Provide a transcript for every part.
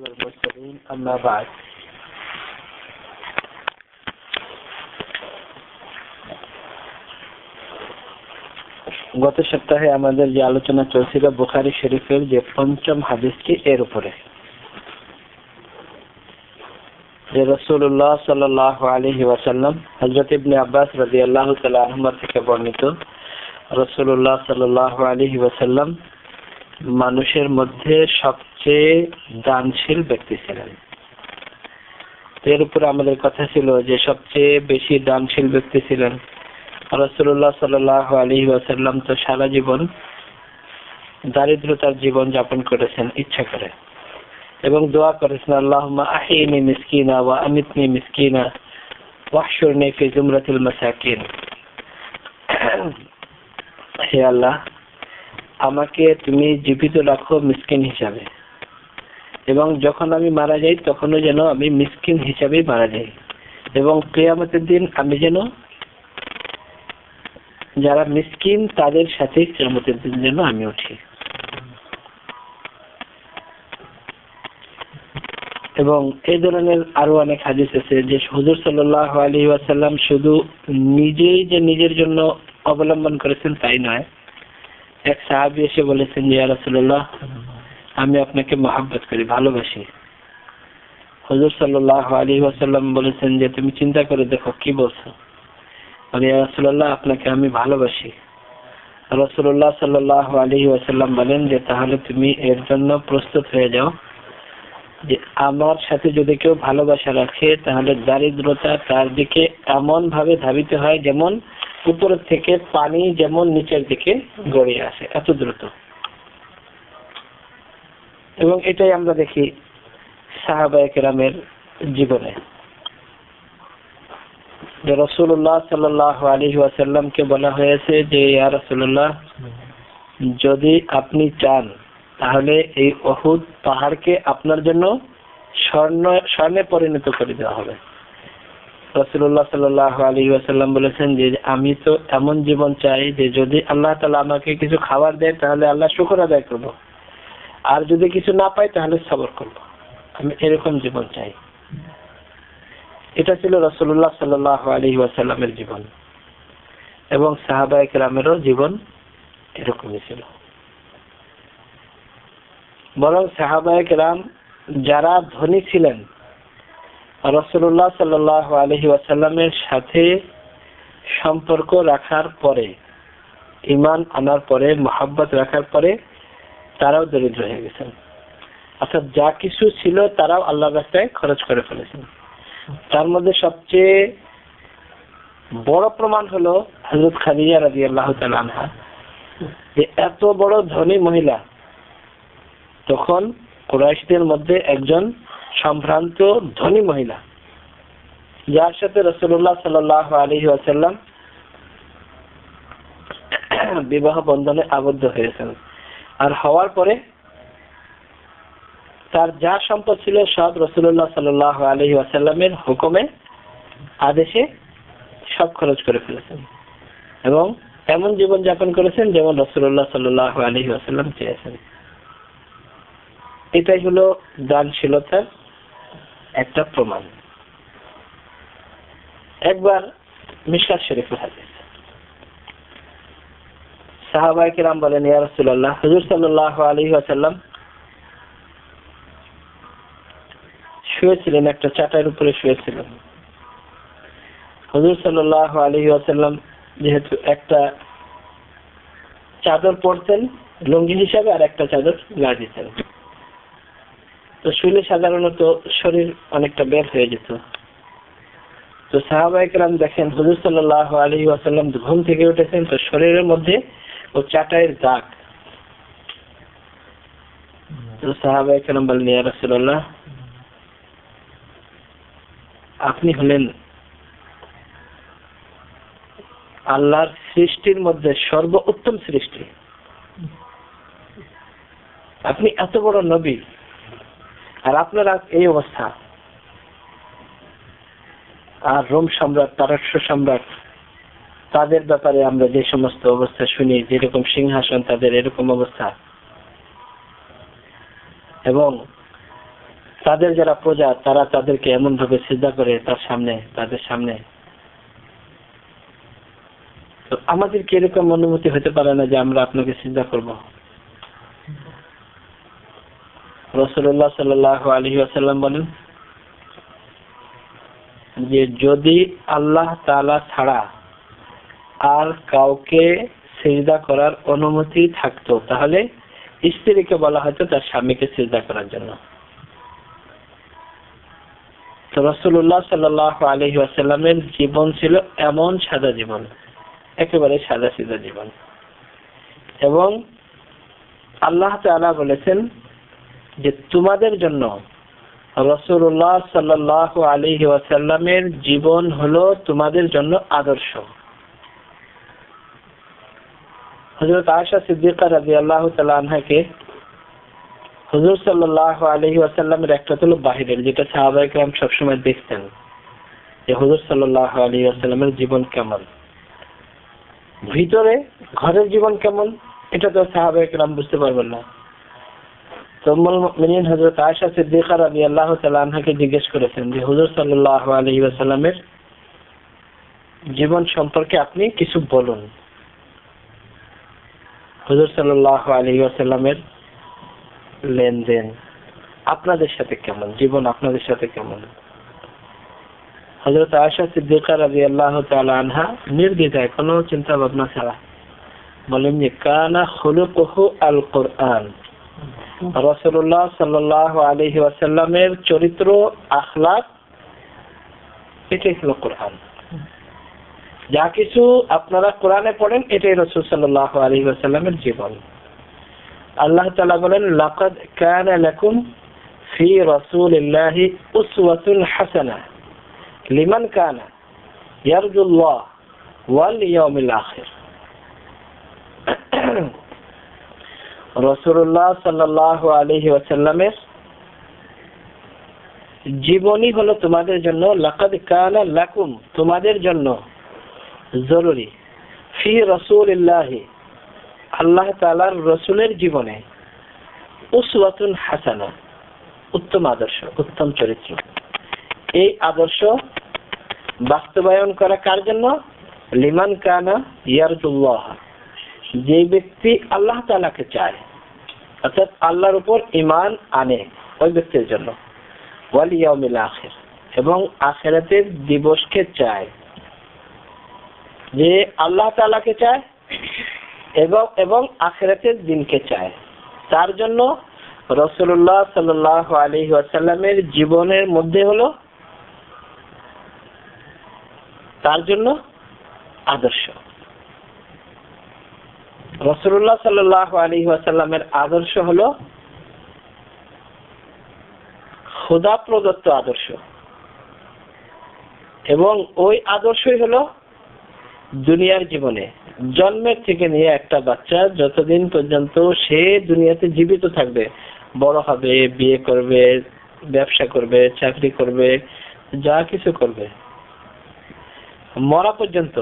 والمرسلين أما بعد গত সপ্তাহে আমাদের যে আলোচনা চলছিল বুখারী শরীফের যে পঞ্চম হাদিসটি এর উপরে, যে রাসূলুল্লাহ সাল্লাল্লাহু আলাইহি ওয়াসাল্লাম হযরত ইবনে আব্বাস রাদিয়াল্লাহু তাআলা আনহু থেকে বর্ণিত, রাসূলুল্লাহ সাল্লাল্লাহু আলাইহি ওয়াসাল্লাম মানুষের মধ্যে সবচেয়ে দানশীল ব্যক্তি ছিলেন। এর উপরে আমাদের কথা ছিল যে সবচেয়ে বেশি দানশীল ব্যক্তি ছিলেন রাসূলুল্লাহ সাল্লাল্লাহু আলাইহি ওয়াসাল্লাম। তো সারা জীবন দারিদ্রতার জীবন যাপন করেছেন ইচ্ছা করে, এবং দোয়া করেছেন, আল্লাহুম্মা আহিনি মিসকিনা ওয়া আমিতনি মিসকিনা ওয়াহশুরনি ফি জুমরাতিল মাসাকিন। হে আল্লাহ, আমাকে তুমি জীবিত রাখো মিসকিন হিসাবে, এবং যখন আমি মারা যাই তখনও যেন আমি মিসকিন হিসাবেই মারা যাই, এবং কিয়ামতের দিন আমি যেন যারা মিসকিন তাদের সাথে কিয়ামতের দিন যেন আমি উঠি। এবং এই ধরনের আরো অনেক হাদিস আছে যে হুজুর সাল্লাল্লাহু আলাইহি ওয়াসাল্লাম শুধু নিজেই যে নিজের জন্য অবলম্বন করেছেন তাই নয়, এক সাহাবী এসে বলেছেন, ইয়া রাসূলুল্লাহ, আমি আপনাকে মহব্বত করি, ভালোবাসি। হুজুর সাল্লাল্লাহু আলাইহি ওয়াসাল্লাম বলেছেন যে তুমি চিন্তা করে দেখো কি বলছো। ইয়া রাসূলুল্লাহ, আপনাকে আমি ভালোবাসি। রাসূলুল্লাহ সাল্লাল্লাহু আলাইহি ওয়াসাল্লাম বলেন যে তাহলে তুমি এর জন্য প্রস্তুত হয়ে যাও যে আমার সাথে যদি কেউ ভালোবাসা রাখে তাহলে দারিদ্রতা তার দিকে এমন ভাবে ধাবিত হয় যেমন উপরের থেকে পানি যেমন নিচের দিকে গড়িয়ে আসে, এত দ্রুত। এবং এটাই আমরা দেখি সাহাবায়ে কেরামের জীবনে, যে রাসূলুল্লাহ সাল্লাল্লাহু আলাইহি ওয়াসাল্লামকে বলা হয়েছে যে ইয়া রাসূলুল্লাহ, যদি আপনি চান তাহলে এই উহুদ পাহাড়কে আপনার জন্য স্বর্ণে পরিণত করে দেওয়া হবে। রাসূলুল্লাহ সাল্লাল্লাহু আলাইহি ওয়াসাল্লাম বলেছেন যে আমি তো এমন জীবন চাই যে যদি আল্লাহ তাআলা আমাকে কিছু খাবার দেয় তাহলে আল্লাহ শুকর আদায় করব, আর যদি কিছু না পাই তাহলে সবর করব। আমি এরকম জীবন চাই। এটা ছিল রাসূলুল্লাহ সাল্লাল্লাহু আলাইহি ওয়াসাল্লামের জীবন, এবং সাহাবায়ে কেরামেরও জীবন এরকমই ছিল। বরং সাহাবায়ে কেরাম যারা ধনী ছিলেন রাসূলুল্লাহ সাল্লাল্লাহু আলাইহি ওয়াসাল্লামের সাথে সম্পর্ক রাখার পরে, ঈমান আনার পরে, মহব্বত রাখার পরে তারাও দরিদ্র হয়ে গেছেন। অর্থাৎ যা কিছু ছিল তারাও আল্লাহর রাস্তায় খরচ করে ফেলেছেন। তার মধ্যে সবচেয়ে বড় প্রমাণ হলো হযরত খাদিজা রাদিয়াল্লাহু তাআলা আনহা, যে এত বড় ধনী মহিলা তখন কুরাইশদের মধ্যে একজন সম্ভ্রান্ত ধনী মহিলা, যার সাথে রাসূলুল্লাহ সাল্লাল্লাহু আলাইহি ওয়াসাল্লাম বিবাহ বন্ধনে আবদ্ধ হয়েছেন। আর হওয়ার পরে তার যা সম্পদ ছিল সব রাসূলুল্লাহ সাল্লাল্লাহু আলাইহি ওয়াসাল্লামের হুকুমে, আদেশে সব খরচ করে ফেলেছেন, এবং এমন জীবন যাপন করেছেন যেমন রাসূলুল্লাহ সাল্লাল্লাহু আলাইহি ওয়াসাল্লাম চেয়েছেন। এটাই হলো দানশীলতার একটা প্রমাণ। একবার মিশকাত শরীফের হাদিস, সাহাবায়ে কেরাম বলেন, ইয়া রাসূলুল্লাহ, হুজুর সাল্লাল্লাহু আলাইহি ওয়াসাল্লাম শুয়েছিলেন, একটা চাটাইয়ের উপরে শুয়েছিলেন। হুজুর সাল্লাল্লাহু আলাইহি ওয়াসাল্লাম যেহেতু একটা চাদর পরতেন লুঙ্গি হিসাবে, আর একটা চাদর গায়ে দিতেন, তো শুলে সাধারণত শরীর অনেকটা বের হয়ে যেত। তো সাহাবায়ে কেরাম দেখেন হুজুর সাল্লাল্লাহু আলাইহি ওয়াসাল্লাম ঘুম থেকে উঠেছেন, তো শরীরের মধ্যে ও চাটাইয়ের দাগ। তো সাহাবায়ে কেরাম বললেন, ইয়া রাসূলুল্লাহ, আপনি হলেন আল্লাহর সৃষ্টির মধ্যে সর্বোত্তম সৃষ্টি, আপনি এত বড় নবী, আর আপনার এই অবস্থা। আর রোম সম্রাট, পারস্য সম্রাট, তাদের ব্যাপারে আমরা যে সমস্ত অবস্থা শুনি, যেরকম সিংহাসন তাদের, এরকম অবস্থা। এবং তাদের যারা প্রজা তারা তাদেরকে এমন ভাবে সিজদা করে তাদের সামনে। তো আমাদের কি এরকম অনুমতি হতে পারে না যে আমরা আপনাকে সিজদা করব? রাসূলুল্লাহ সাল্লাল্লাহু আলাইহি ওয়াসাল্লাম বলেন যে যদি আল্লাহ তাআলা ছাড়া আর কাউকে সিজদা করার অনুমতি থাকতো তাহলে স্ত্রীকে বলা হতো তার স্বামীকে সিজদা করার জন্য। তো রাসূলুল্লাহ সাল্লাল্লাহু আলাইহি ওয়াসাল্লামের জীবন ছিল এমন সাদা জীবন, একেবারে সাদা সিধা জীবন। এবং আল্লাহ তাআলা বলেছেন যে তোমাদের জন্য রাসূলুল্লাহ সাল্লাল্লাহু আলাইহি ওয়াসাল্লামের জীবন হলো তোমাদের জন্য আদর্শ। হযরত আয়েশা সিদ্দিকা রাদিয়াল্লাহু তাআলা আনহাকে হুজুর সাল্লাল্লাহু আলাইহি ওয়াসাল্লামের একটা হলো বাহিরের, যেটা সাহাবায়ে কেরাম সবসময় দেখতেন যে হুজুর সাল্লাল্লাহু আলাইহি ওয়াসাল্লামের জীবন কেমন, ভিতরে ঘরের জীবন কেমন এটা তো সাহাবায়ে কেরাম বুঝতে পারবেন না। তো উম্মুল মুমিনিন হযরত আয়েশা সিদ্দিকা রাদিয়াল্লাহু তাআলা আনহাকে জিজ্ঞেস করেছেন যে হুজুর সাল্লাল্লাহু আলাইহি ওয়াসাল্লামের জীবন সম্পর্কে আপনি কিছু বলুন। হুজুর সাল্লাল্লাহু আলাইহি ওয়াসাল্লামের লেনদেন আপনাদের সাথে কেমন, জীবন আপনাদের সাথে কেমন? হযরত আয়েশা সিদ্দিকা রাদিয়াল্লাহু তাআলা আনহা নির্দ্বিধায় কোনো চিন্তা ভাবনা ছাড়া বলেন যে কানা খুলুকুহু আল কুরআন। রাসূলুল্লাহ সাল্লাল্লাহু আলাইহি ওয়াসাল্লামের চরিত্র আখলাক এটাই হলো কোরআন। যা কিছু আপনারা কোরআনে পড়েন এটাই রাসূল সাল্লাল্লাহু আলাইহি ওয়াসাল্লামের জীবন। আল্লাহ তাআলা বলেন লাকাদ কানা লাকুম ফি রাসূলিল্লাহি উসওয়াতুন হাসানাহ লিমান কানা ইয়ারজুল্লাহ ওয়াল ইয়াউমিল আখির। রাসূলুল্লাহ সাল্লাল্লাহু আলাইহি ওয়াসাল্লামের জীবনী হলো তোমাদের জন্য লাকাদ কানা লাকুম তোমাদের জন্য জরুরি ফি রাসূলিল্লাহি আল্লাহ তাআলার রাসূলের জীবনে উসওয়াতুন হাসানাহ উত্তম আদর্শ, উত্তম চরিত্র। এই আদর্শ বাস্তবায়ন করা কার জন্য? লিমান কানা ইয়ারজুল্লাহ, যে ব্যক্তি আল্লাহ তাআলাকে চায় অর্থাৎ আল্লাহর উপর ঈমান আনে ওই ব্যক্তির জন্য। ওয়াল ইয়াউমিল আখির, এবং আখিরাতের দিবসকে চায়, যে আল্লাহ তাআলাকে চায় এবং আখিরাতের দিনকে চায়, তার জন্য রাসূলুল্লাহ সাল্লাল্লাহু আলাইহি ওয়াসাল্লামের জীবনের মধ্যে হলো তার জন্য আদর্শ। রাসূলুল্লাহ সাল্লাল্লাহু আলাইহি ওয়াসাল্লামের আদর্শ হলো খোদা প্রদত্ত আদর্শ, এবং ওই আদর্শই হলো দুনিয়ার জীবনে জন্মের থেকে নিয়ে একটা বাচ্চা যতদিন পর্যন্ত সে দুনিয়াতে জীবিত থাকবে, বড় হবে, বিয়ে করবে, ব্যবসা করবে, চাকরি করবে, যা কিছু করবে, মরা পর্যন্ত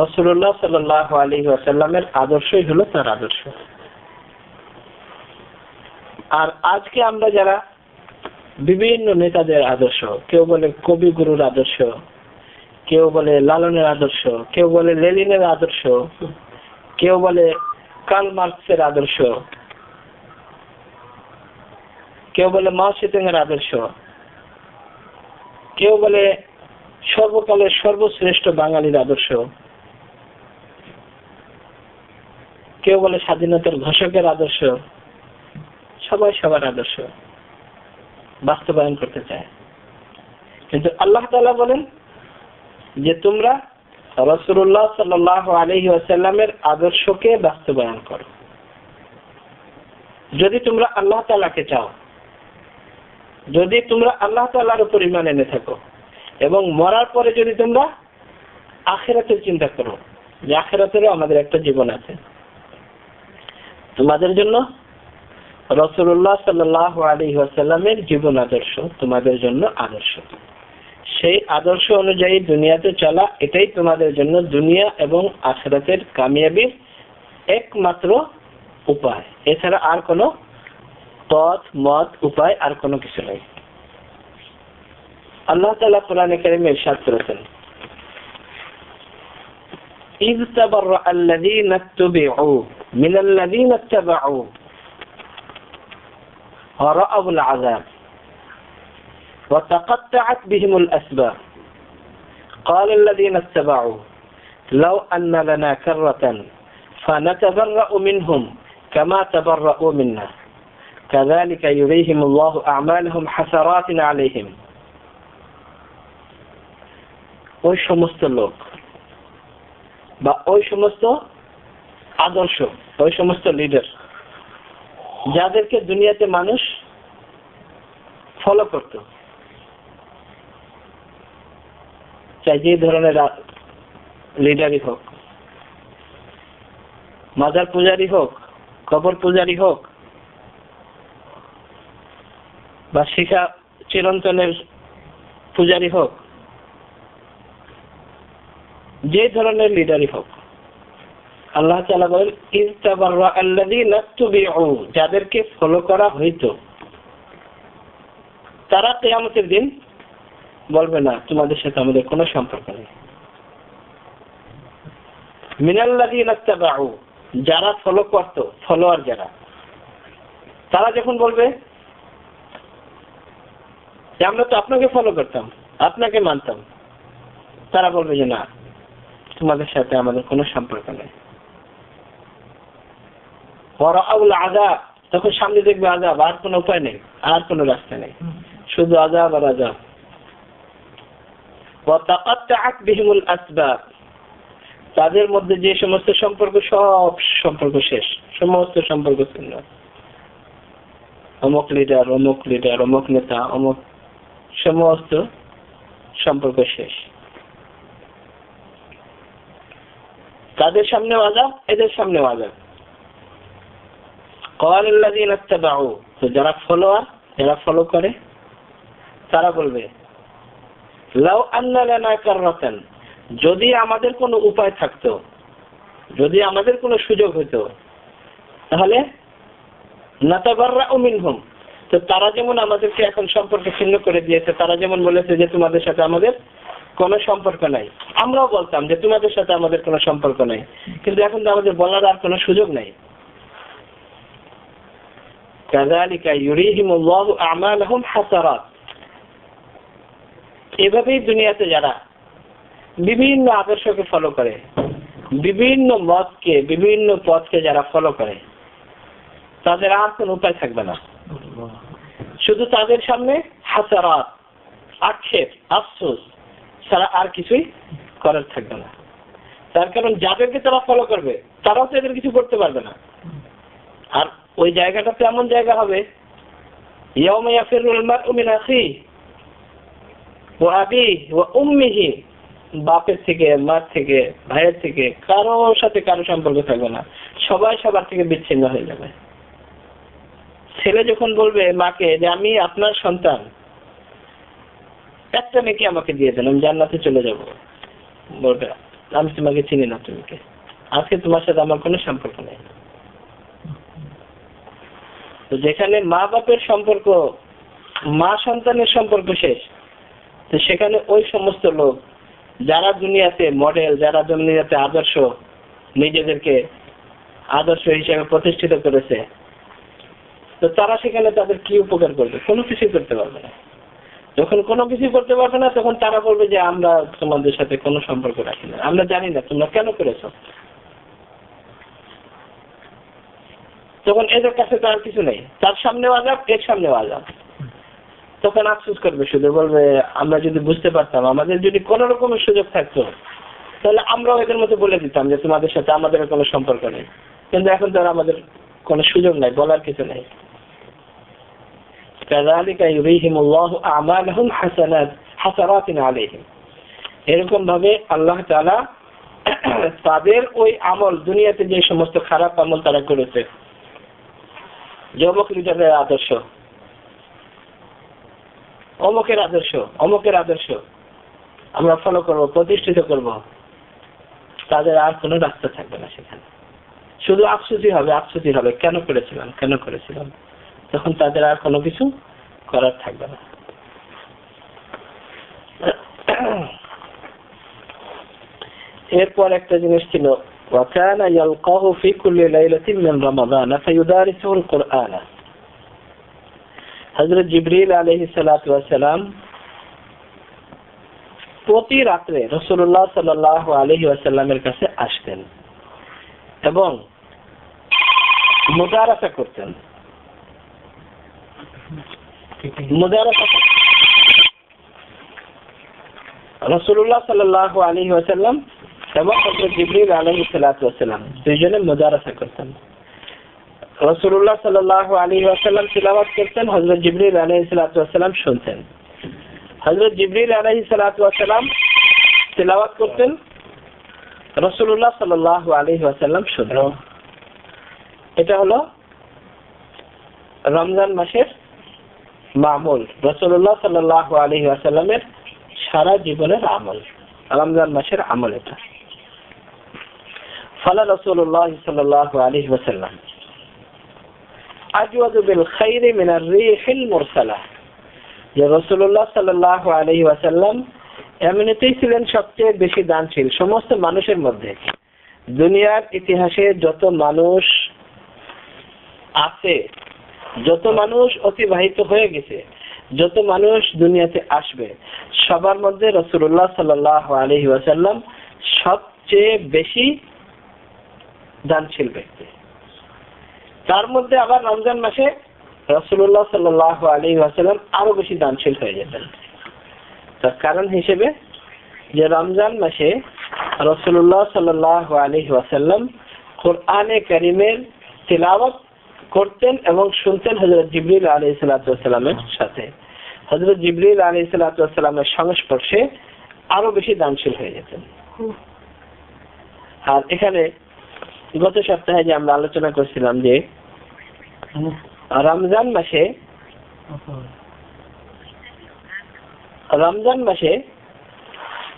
রাসূলুল্লাহ সাল্লাল্লাহু আলাইহি ওয়াসাল্লামের আদর্শই হলো তার আদর্শ। আর আজকে আমরা যারা বিভিন্ন নেতাদের আদর্শ, কেউ বলে কবিগুরুর আদর্শ, কেউ বলে লালনের আদর্শ, কেউ বলে লেনিনের আদর্শ, কেউ বলে কার্ল মার্কসের আদর্শ, কেউ বলে মাও সেতুংয়ের আদর্শ, কেউ বলে সর্বকালের সর্বশ্রেষ্ঠ বাঙালির আদর্শ, কেউ বলে স্বাধীনতার ঘোষকের আদর্শ। সবাই সবার আদর্শ বাস্তবায়ন করতে চায়, কিন্তু আল্লাহ তাআলা বলেন যে তোমরা রাসূলুল্লাহ সাল্লাল্লাহু আলাইহি ওয়াসাল্লামের আদর্শকে বাস্তবায়ন করো। যদি তোমরা আল্লাহ তাআলাকে চাও, যদি তোমরা আল্লাহ তাআলার উপর ঈমান এনে থাকো, এবং মরার পরে যদি তোমরা আখিরাতের চিন্তা করো যে আখিরাতেরও আমাদের একটা জীবন আছে, তোমাদের জন্য রাসূলুল্লাহ সাল্লাল্লাহু আলাইহি ওয়াসাল্লামের জীবন আদর্শ তোমাদের জন্য আদর্শ। সেই আদর্শ অনুযায়ী দুনিয়াতে চলা, এটাই তোমাদের জন্য দুনিয়া এবং আখিরাতের কামিয়াবির একমাত্র উপায়। এছাড়া আর কোনো পথ, মত, উপায় আর কোনো কিছু নেই। আল্লাহ তাআলা কোরআনে কারিমে ইরশাদ করেছেন, إذ تبرأ الذين اتبعوا من الذين اتبعوا ورأوا العذاب وتقطعت بهم الأسباب قال الذين اتبعوا لو أن لنا كرة فنتبرأ منهم كما تبرأوا منا كذلك يريهم الله أعمالهم حسرات عليهم। ওই সমস্ত লোক বা ওই সমস্ত আদর্শ, ওই সমস্ত লিডার যাদেরকে দুনিয়াতে মানুষ ফলো করত, চাই যে ধরনের লিডারই হোক, মাজার পূজারি হোক, কবর পূজারি হোক, বা শিখা চিরন্তনের পূজারি হোক, যে ধরনের লিডারই হোক, আল্লাহ তাআলা বলেন ইয তাবাররা আল্লাযীনা তুবিউ, যাদেরকে ফলো করা হইতো তারা কিয়ামতের দিন বলবে না তোমাদের সাথে আমাদের কোনো সম্পর্ক নেই। মিনাল্লাযীনা তাবাউ, যারা ফলো করত, ফলোয়ার যারা, তারা যখন বলবে যে আমরা তো আপনাকে ফলো করতাম, আপনাকে মানতাম, তারা বলবে যে না তোমাদের সাথে আমাদের কোনো সম্পর্ক নেই। ওয়ারাউল আযাব, তখন সামনে দেখবে আযাব, আর কোনো উপায় নেই, আর কোনো রাস্তা নেই, শুধু আযাব আর আযাব। ওয়া তাকাত্তাআত বিহিমুল আসবাব, তাদের মধ্যে যে সমস্ত সম্পর্ক, সব সম্পর্ক শেষ, সমস্ত সম্পর্ক ছিন্ন। অমুক লিডার, অমুক লিডার, অমুক নেতা, অমুক, সমস্ত সম্পর্ক শেষ। তাদের সামনে আযাব, এদের সামনে আযাব। قال الذين اتبعوا, তো যারা ফলোয়ার, যারা ফলো করে, তারা বলবে লাউ আন্না লানা কাররাতান, যদি আমাদের কোনো উপায় থাকতো, যদি আমাদের কোনো সুযোগ হতো, তাহলে নাতাবাররাউ মিনহুম, তো তারা যেমন আমাদেরকে এখন সম্পর্ক ছিন্ন করে দিয়েছে, তারা যেমন বলেছে যে তোমাদের সাথে আমাদের কোনো সম্পর্ক নাই, আমরাও বলতাম যে তোমাদের সাথে আমাদের কোনো সম্পর্ক নাই, কিন্তু এখন তো আমাদের বলার আর কোনো সুযোগ নাই। কাযালিকা ইউরিহিমুল্লাহু আমালাহুম হাসারাত, এভাবেই দুনিয়াতে যারা বিভিন্ন আদর্শকে ফলো করে, বিভিন্ন মতকে, বিভিন্ন পথকে যারা ফলো করে, তাদের আর কোনো উপায় থাকবে না, শুধু তাদের সামনে হাসারাত, আক্ষেপ, আফসোস ছাড়া আর কিছুই করার থাকবে না। তার কারণ যাদেরকে তারা ফলো করবে তারাও তো এদের কিছু করতে পারবে না। আর ওই জায়গাটাতে এমন জায়গা হবে, ইয়াউমা ইয়াফিরুল মারউ মিন আখিহি ওয়া আবিহি ওয়া উম্মিহি, বাপের থেকে, মার থেকে, ভাইয়ের থেকে কারোর সাথে কারো সম্পর্ক থাকবে না, সবাই সবার থেকে বিচ্ছিন্ন হয়ে যাবে। ছেলে যখন বলবে মাকে যে আমি আপনার সন্তান, একটা মেয়েকে আমাকে দিয়ে দেন, আমি জান্নাতে চলে যাব, বলবে আমি তোমাকে চিনি না, তুমি কে, আজকে তোমার সাথে আমার কোনো সম্পর্ক নেই। তো যেখানে মা বাপের সম্পর্ক, মা সন্তানের সম্পর্ক শেষ, তো সেখানে ওই সমস্ত লোক যারা দুনিয়াতে মডেল, যারা দুনিয়াতে আদর্শ, নিজেদেরকে আদর্শ হিসেবে প্রতিষ্ঠিত করেছে, তো তারা সেখানে তাদের কি উপকার করবে? কোনো কিছুই করতে পারবে না। যখন কোনো কিছু করতে পারবে না, তখন তারা বলবে যে আমরা তোমাদের সাথে কোনো সম্পর্ক রাখি না, আমরা জানি না তোমরা কেন করেছো। তখন এদের কাছে তো আর কিছু নেই, তার সামনেও আযাব, এর সামনেও আযাব। তখন আফসোস করবে, শুধু বলবে আমরা যদি বুঝতে পারতাম, আমাদের যদি কোনো রকমের সুযোগ থাকতো, তাহলে আমরাও এদের মতো বলে দিতাম যে তোমাদের সাথে আমাদের কোনো সম্পর্ক নেই, কিন্তু এখন তো আমাদের কোনো সুযোগ নাই, বলার কিছু নেই। কাযালিকা ইউরিহিমুল্লাহু আমালাহুম হাসারাতিন আলাইহিম, এরকম ভাবে আল্লাহ তাআলা তাদের ওই আমল, দুনিয়াতে যে সমস্ত খারাপ আমল তারা করেছে, অমুক লিডারের আদর্শ, অমুকের আদর্শ, অমুকের আদর্শ আমরা ফলো করব, প্রতিষ্ঠিত করব, তাদের আর কোনো রাস্তা থাকবে না সেখানে, শুধু আফসোসই হবে, আফসোসই হবে, কেন করেছিলাম, কেন করেছিলাম। তখন তাদের আর কোনো কিছু করার থাকবে না। এরপর একটা জিনিস ছিল, وكان يلقاه في كل ليلة من رمضان فيدارسه القرآن। হযরত জিবরিল আলাইহিস সালাতু ওয়াস সালাম প্রতি রাতে রাসূলুল্লাহ সাল্লাল্লাহু আলাইহি ওয়াসাল্লামের কাছে আসতেন এবং মুদারাসা করতেন। মুদারাসা রাসূলুল্লাহ সাল্লাল্লাহু আলাইহি ওয়াসাল্লাম এবং হযরত জিবরিল আলাইহিস সালাতু ওয়াস সালাম দুইজনে মুদারাসা করতেন। রাসূলুল্লাহ সাল্লাল্লাহু আলাইহি ওয়াসাল্লাম তিলাওয়াত করতেন, হযরত জিবরিল আলাইহিস সালাতু ওয়াস সালাম শুনতেন। হযরত জিবরিল আলাইহিস সালাতু ওয়াস সালাম তিলাওয়াত করতেন, রাসূলুল্লাহ সাল্লাল্লাহু আলাইহি ওয়াসাল্লাম শুনতেন। এটা হলো রমজান মাসের মামুল, রাসূলুল্লাহ সাল্লাল্লাহু আলাইহি ওয়াসাল্লামের সারা জীবনের আমল, রমজান মাসের আমল এটা। ফালা রাসূলুল্লাহ সাল্লাল্লাহু আলাইহি ওয়াসাল্লাম আজওয়াদু বিল খাইরি মিনার রিহিল মুরসালা। যে রাসূলুল্লাহ সাল্লাল্লাহু আলাইহি ওয়াসাল্লাম এমনিতেই ছিলেন সবচেয়ে বেশি দানশীল সমস্ত মানুষের মধ্যে। দুনিয়ার ইতিহাসে যত মানুষ আছে, যত মানুষ অতিবাহিত হয়ে গেছে, যত মানুষ দুনিয়াতে আসবে, সবার মধ্যে রাসূলুল্লাহ সাল্লাল্লাহু আলাইহি ওয়াসাল্লাম সবচেয়ে বেশি দানশীল ব্যক্তি। তার মধ্যে আবার রমজান মাসে রাসূলুল্লাহ সাল্লাল্লাহু আলাইহি ওয়াসাল্লাম আরো বেশি দানশীল হয়ে যেতেন। তার কারণ হিসেবে যে রমজান মাসে রাসূলুল্লাহ সাল্লাল্লাহু আলাইহি ওয়াসাল্লাম কোরআনে কারীমের তিলাওয়াত করতেন এবং শুনতেন হযরত জিবরিল আলাইহিস সালাতু ওয়াস সালামের সাথে। হযরত জিবরিল আলাইহিস সালাতু ওয়াস সালামের সংস্পর্শে আরো বেশি দানশীল হয়ে যেতেন। আর এখানে গত সপ্তাহে যে আমরা আলোচনা করছিলাম যে রমজান মাসে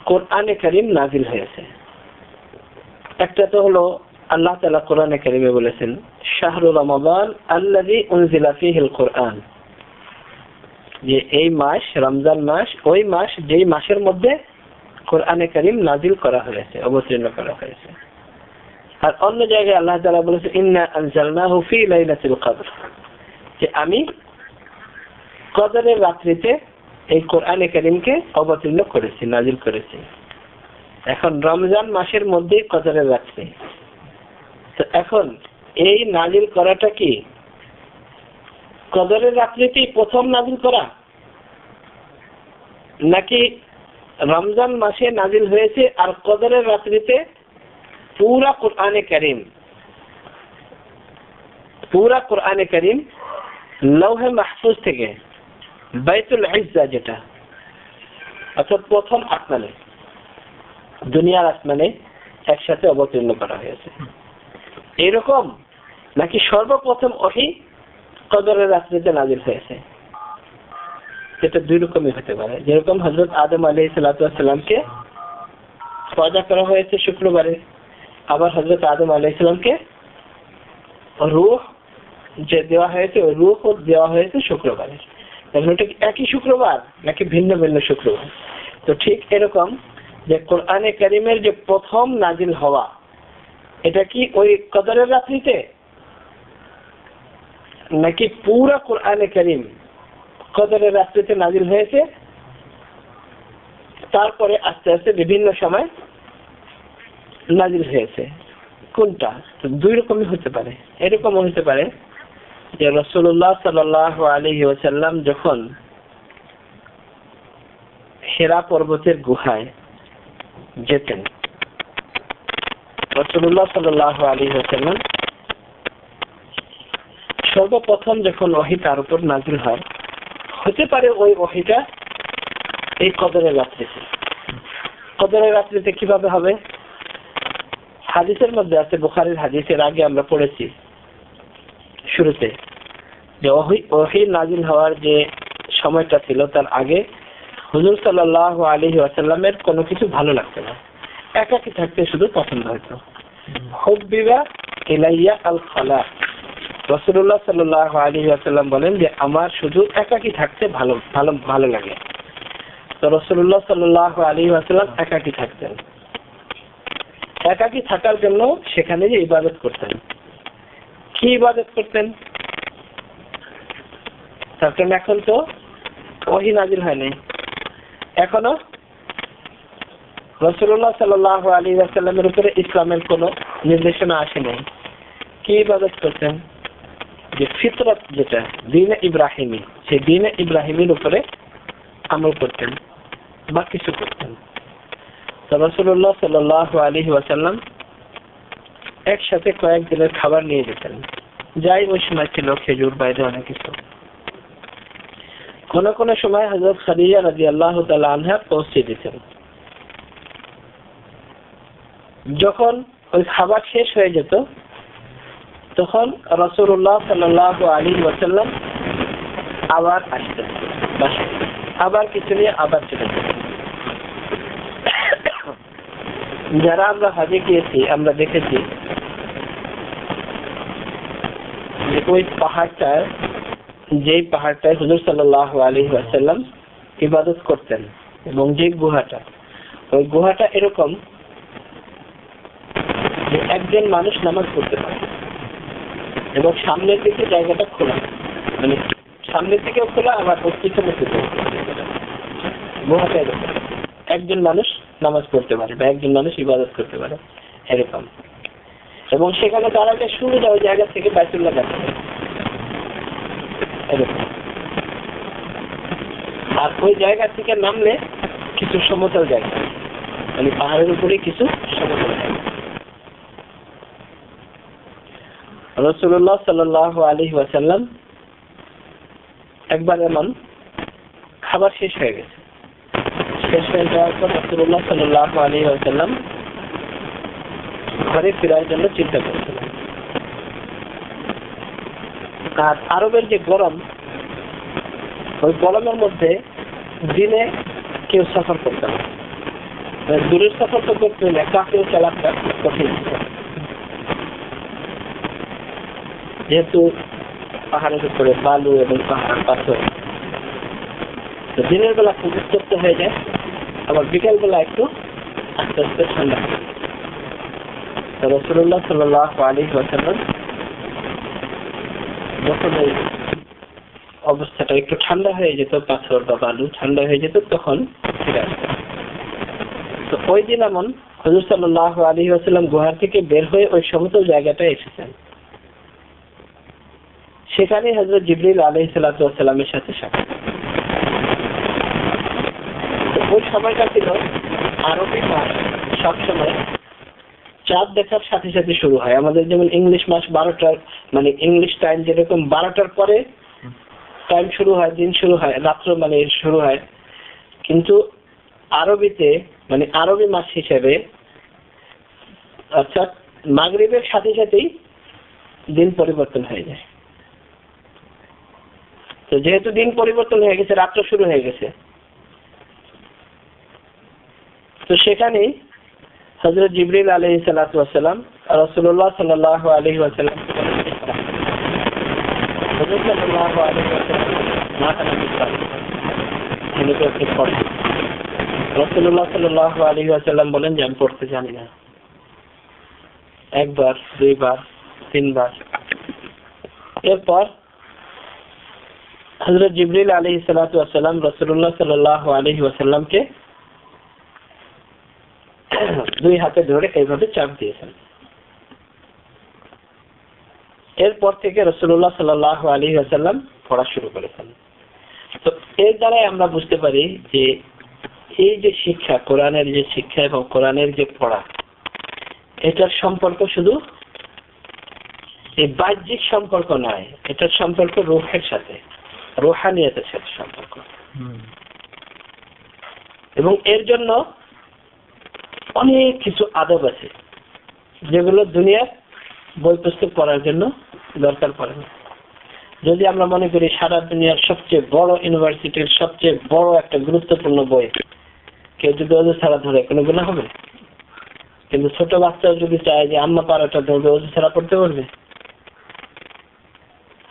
কোরআনে কারীম নাযিল হয়েছে। একটা তো হলো আল্লাহ তাআলা কোরআনে কারীমে বলেছেন শাহরু রমাদান আল্লাযী উনজিলা ফীহিল কোরআন, যে এই মাস রমজান মাস, ওই মাস যেই মাসের মধ্যে কোরআনে কারীম নাযিল করা হয়েছে, অবতীর্ণ করা হয়েছে। আর অন্য জায়গায় আল্লাহ তাআলা বলেছেন ইন্না আনজালনাহু ফী লাইলাতিল কদর, যে আমি কদরের রাত্রিতে এই কোরআনে কারীমকে অবতীর্ণ করেছি, নাযিল করেছি। এখন রমজান মাসের মধ্যে কদরের রাত্রি, তো এখন এই নাযিল করাটা কি কদরের রাত্রিতেই প্রথম নাযিল করা, নাকি রমজান মাসে নাযিল হয়েছে আর কদরের রাত্রিতে পুরা কোরআনে কারীম লৌহে মাহফুজ থেকে বাইতুল ইজ্জা, যেটা অর্থাৎ প্রথম আসমানে, দুনিয়ার আসমানে একসাথে অবতীর্ণ করা হয়েছে, এরকম নাকি সর্বপ্রথম ওহী কদরের রাত্রিতে নাযিল হয়েছে? এটা দুই রকমই হতে পারে। যেরকম হযরত আদম আলাইহিস সালাতু ওয়াস সালামকে পয়দা করা হয়েছে শুক্রবারে, আবার হযরত আদম আলাইহিস সালামকে রূহ যে দেওয়া হয়েছে, ওই রূহ দেওয়া হয়েছে শুক্রবারে। এখন এটা একই শুক্রবার নাকি ভিন্ন ভিন্ন শুক্রবার? তো ঠিক এরকম যে কোরআনে কারীমের যে প্রথম নাযিল হওয়া, এটা কি ওই কদরের রাত্রিতে, নাকি পুরা কোরআনে কারীম কদরের রাত্রিতে নাযিল হয়েছে, তারপরে আস্তে আস্তে বিভিন্ন সময় নাযিল হয়েছে? কোনটা? দুই রকমই হতে পারে। এরকম হতে পারে যে রাসূলুল্লাহ সাল্লাল্লাহু আলাইহি ওয়াসাল্লাম যখন হিরা পর্বতের গুহায় যেতেন, রাসূলুল্লাহ সাল্লাল্লাহু আলাইহি ওয়াসাল্লাম সর্বপ্রথম যখন ওহী তার উপর নাযিল হয়, হতে পারে ওই ওহীটা এই কদরের রাত্রিতে। কদরের রাত্রিতে কিভাবে হবে? হাদিসের মধ্যে আছে, বুখারীর হাদিসের আগে আমরা পড়েছি শুরুতে, যে ওহী নাযিল হওয়ার যে সময়টা ছিল তার আগে হুজুর সাল্লাল্লাহু আলাইহি ওয়াসাল্লামের কোনো কিছু ভালো লাগতো না, একাকী থাকতে শুধু পছন্দ হতো। হুব্বিবা ইলাইয়া আল খালা, রাসূলুল্লাহ সাল্লাল্লাহু আলাইহি ওয়াসাল্লাম বলেন যে আমার শুধু একাকী থাকতে ভালো ভালো ভালো লাগে। তো রাসূলুল্লাহ সাল্লাল্লাহু আলাইহি ওয়াসাল্লাম একাকী থাকতেন। একাকী থাকার জন্য সেখানে যে ইবাদত করতেন। কি ইবাদত করতেন? কারণ এখন তো ওহী নাযিল হয়নি, এখনো রাসূলুল্লাহ সাল্লাল্লাহু আলাইহি ওয়াসাল্লামের উপরে ইসলামের কোনো নির্দেশনা আসে নাই। কি ইবাদত করতেন? যে ফিতরত যেটা দ্বীনে ইব্রাহিমী, সেই দ্বীনে ইব্রাহিমের উপরে আমল করতেন বা কিছু করতেন। তো রাসূলুল্লাহ সাল্লাল্লাহু আলাইহি ওয়াসাল্লাম একসাথে কয়েকদিনের খাবার নিয়ে যেতেন। যাই ওই সময় ছিল খেজুর বাইরে অনেক কিছু। কোন কোন সময় হযরত খাদিজা রাদিয়াল্লাহু তাআলা আনহা পৌঁছে দিতেন। যখন ওই খাবার শেষ হয়ে যেত তখন রাসূলুল্লাহ সাল্লাল্লাহু আলাইহি ওয়াসাল্লাম আবার আসতেন, আবার কিছু নিয়ে আবার চলে যেতেন। যারা আমরা হজে গিয়েছি আমরা দেখেছি যে ওই পাহাড়টায়, যেই পাহাড়টায় হুজুর সাল্লাল্লাহু আলাইহি ওয়াসাল্লাম ইবাদত করতেন এবং যে গুহাটা, ওই গুহাটা এরকম যে একজন মানুষ নামাজ পড়তে পারে এবং সামনের দিকে জায়গাটা খোলা, মানে সামনের দিকেও খোলা আবার পিছনের দিকেও গুহাটা এরকম একজন মানুষ নামাজ পড়তে পারে বা একজন মানুষ ইবাদত করতে পারে এরকম। এবং সেখানে তার একটা সুবিধা ওই জায়গা থেকে বাইতুল্লাহ দেখা যায় এরকম। আর ওই জায়গা থেকে নামলে কিছু সমতল জায়গা, মানে পাহাড়ের উপরে কিছু সমতল জায়গা। রাসূলুল্লাহ সাল্লাল্লাহু আলাইহি ওয়াসাল্লাম একবার এমন খাবার শেষ হয়ে গেছে, শেষ হয়ে যাওয়ার পর রাসূলুল্লাহ সাল্লাল্লাহু আলাইহি ওয়াসাল্লাম ঘরে ফেরার জন্য চিন্তা করছিলেন। আর আরবের যে গরম, ওই গরমের মধ্যে দিনে কেউ সফর করতে না, দূরের সফর তো করতে না, কাকেও চালাটা কঠিন, যেহেতু পাহাড়ের উপরে বালু এবং পাহাড় পাথর। তো দিনের বেলা খুব উত্তপ্ত হয়ে যায়, আবার বিকেল বেলা একটু আস্তে আস্তে ঠান্ডা হয়। তো রাসূলুল্লাহ সাল্লাল্লাহু আলাইহি ওয়াসাল্লাম যখন এই অবস্থাটা একটু ঠান্ডা হয়ে যেত, পাথর বা বালু ঠান্ডা হয়ে যেত, তখন ফিরে আসতেন। তো ওই দিন এমন হুজুর সাল্লাল্লাহু আলাইহি ওয়াসাল্লাম গুহা থেকে বের হয়ে ওই সমতল জায়গাটায় এসেছেন। সেখানে হযরত জিবরিল আলাইহিস সালাতু ওয়াস সালামের সাথে সাক্ষাৎ। ওই সময়টা ছিল আরবি মাস সবসময় চাঁদ দেখার সাথে সাথে শুরু হয়। আমাদের যেমন ইংলিশ মাস 12টার, মানে ইংলিশ টাইম যেরকম 12টার পরে টাইম শুরু হয়, দিন শুরু হয়, রাত্র মানে শুরু হয়, কিন্তু আরবিতে মানে আরবি মাস হিসেবে অর্থাৎ মাগরিবের সাথে সাথেই দিন পরিবর্তন হয়ে যায়। তো যেহেতু দিন পরিবর্তন হয়ে গেছে, রাত্র শুরু হয়ে গেছে, তো সেখানেই হযরত জিবরিল আলাইহিস সালাতু ওয়াস সালাম রাসূলুল্লাহ সাল্লাল্লাহু আলাইহি ওয়াসাল্লাম হযরত সাল্লাল্লাহু আলাইহি ওয়াসাল্লাম মাথা নিচু করে রাসূলুল্লাহ সাল্লাল্লাহু আলাইহি ওয়াসাল্লাম বলেন যে আমি পড়তে জানি না। একবার, দুইবার, তিনবার। এরপর হযরত জিবরিল আলাইহিস সালাতু ওয়াস সালাম রাসূলুল্লাহ সাল্লাল্লাহু আলাইহি ওয়াসাল্লামকে দুই হাতে ধরে এইভাবে চাপ দিয়েছেন। এরপর থেকে রাসূলুল্লাহ সাল্লাল্লাহু আলাইহি ওয়াসাল্লাম পড়া শুরু করেছেন। তো এর দ্বারাই আমরা বুঝতে পারি যে এই যে শিক্ষা, কোরআনের যে শিক্ষা এবং কোরআনের যে পড়া, এটার সম্পর্ক শুধু এই বাহ্যিক সম্পর্ক নয়, এটার সম্পর্ক রূহের সাথে, রূহানিয়তের সাথে সম্পর্ক। এবং এর জন্য অনেক কিছু আদব আছে যেগুলো দুনিয়ার বই পুস্তক পড়ার জন্য দরকার পড়ে না। যদি আমরা মনে করি সারা দুনিয়ার সবচেয়ে বড় ইউনিভার্সিটির সবচেয়ে বড় একটা গুরুত্বপূর্ণ বই কেউ যদি ওযু ছাড়া ধরে, কোনো গুনাহ হবে? কিন্তু ছোট বাচ্চাও যদি চায় যে আম্মা পারাটা ধরবে, ওযু ছাড়া পড়তে পারবে?